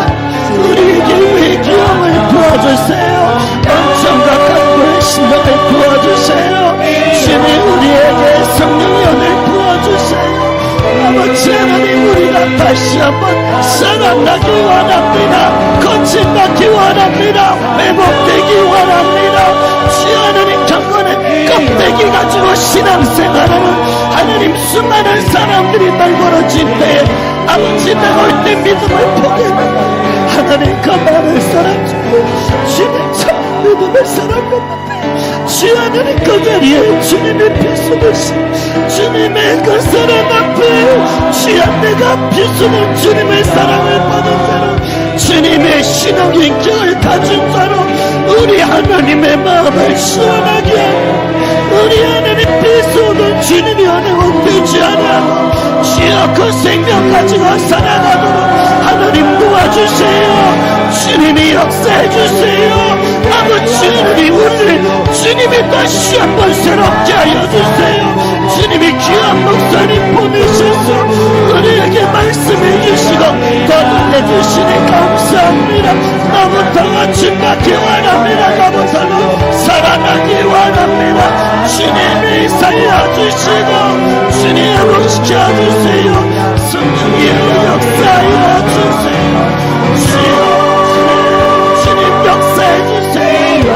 우리에게 위기함을 부어주세요. 엄청과 강구의 신령을 부어주세요. 주님 우리에게 성령의 은혜를 부어주세요. 아버지 하나님, 우리가 다시 한번 살아나기 원합니다. 거침받기 원합니다. 회복되기 원합니다. 주 하나님 경건의 껍데기 가지고 신앙생활하는 하나님 수많은 사람들이 날벌어진 때에 아버지 내가 올 때 믿음을 보겠느냐. 하나님 그 많은 사람 중에 주님 참 믿음의 사람이었는데 주 하나님 그 자리에 주님의 피 쏟으신 주님의 그 사랑 앞에 주여 내가 피 쏟은 주님의 사랑을 받은 자로 주님의 신앙 인격을 가진 자로 우리 하나님의 마음을 시원하게 하고 우리 하나님 피 쏟은 주님이 은혜가 되지 않아 주여 그 생명 가지고 살아가도록 하나님 도와주세요. 주님이 역사해주세요. 아버지 주님이 우리를 주님이 다시 한번 새롭게 하여 주세요. 주님이 귀한 목사님 보내셔서 우리에게 말씀해 주시고 거듭내 주시니 감사합니다. 너무 더 거침받기 원합니다. 너무 더 살아나기 원합니다. 주님이 살려주시고 주님 회복시켜주세요. 성령의 역사하여 주세요. 주님 역사해주세요.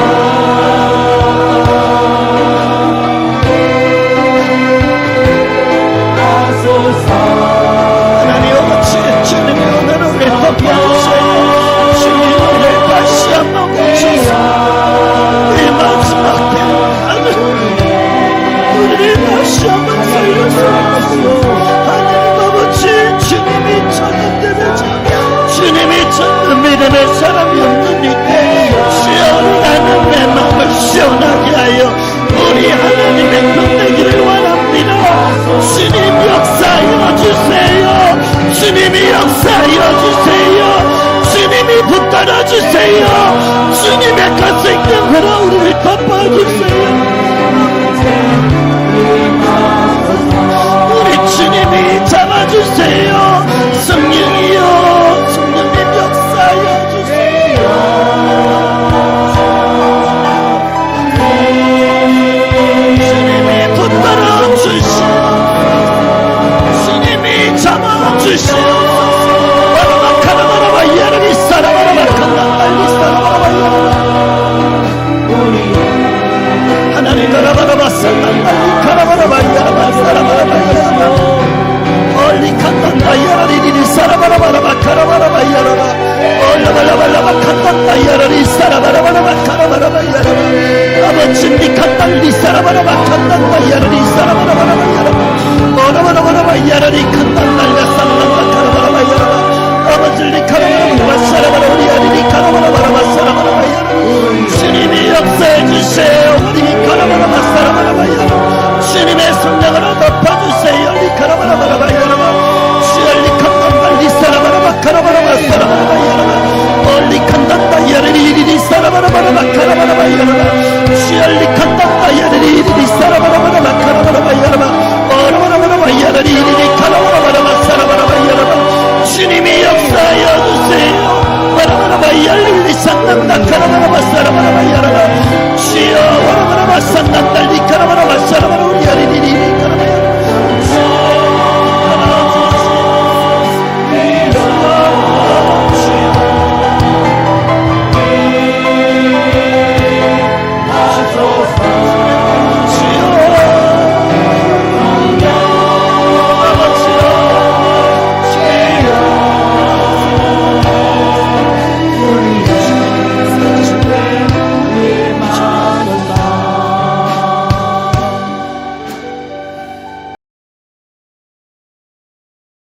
하나님 아버지, 주님의 은혜를 우리 덮어주세요. 주님 우리를 다시 한번 고쳐서 이 마지막 때 우리를 다시 한번 살려주세요. 하나님 아버지, 주님이 천년되는 자, 주님이 천년 믿음의 사람이 없느니까 주여 우리 하나님의 마음을 시원하게 하여 우리 하나님의 능력을 원합니다. 주님 역사하여 주세요. 주님이 역사하여 주세요. 주님이 붙들어 주세요. 주님의 그 생명으로 우리를 덮어주세요. 감아주시옵소서. 바라바카라바라바 야라리 사라바라바 칸나달리 사라바라바 야라바 하나님 가라바라바 산단달리 가라바라바 야라바 사라바라바 야라바 얼리 칸단다 야라리리 사라바라바라바 가라바라바 야라바 올라발라발라바 칸단다 야라리 사라바라바라바 가라바라바 야라바 아버지 니 칸단리 사라바라바 칸단다 야라리 사라바라바라바 야라바 오라바라바라바 야라리 칸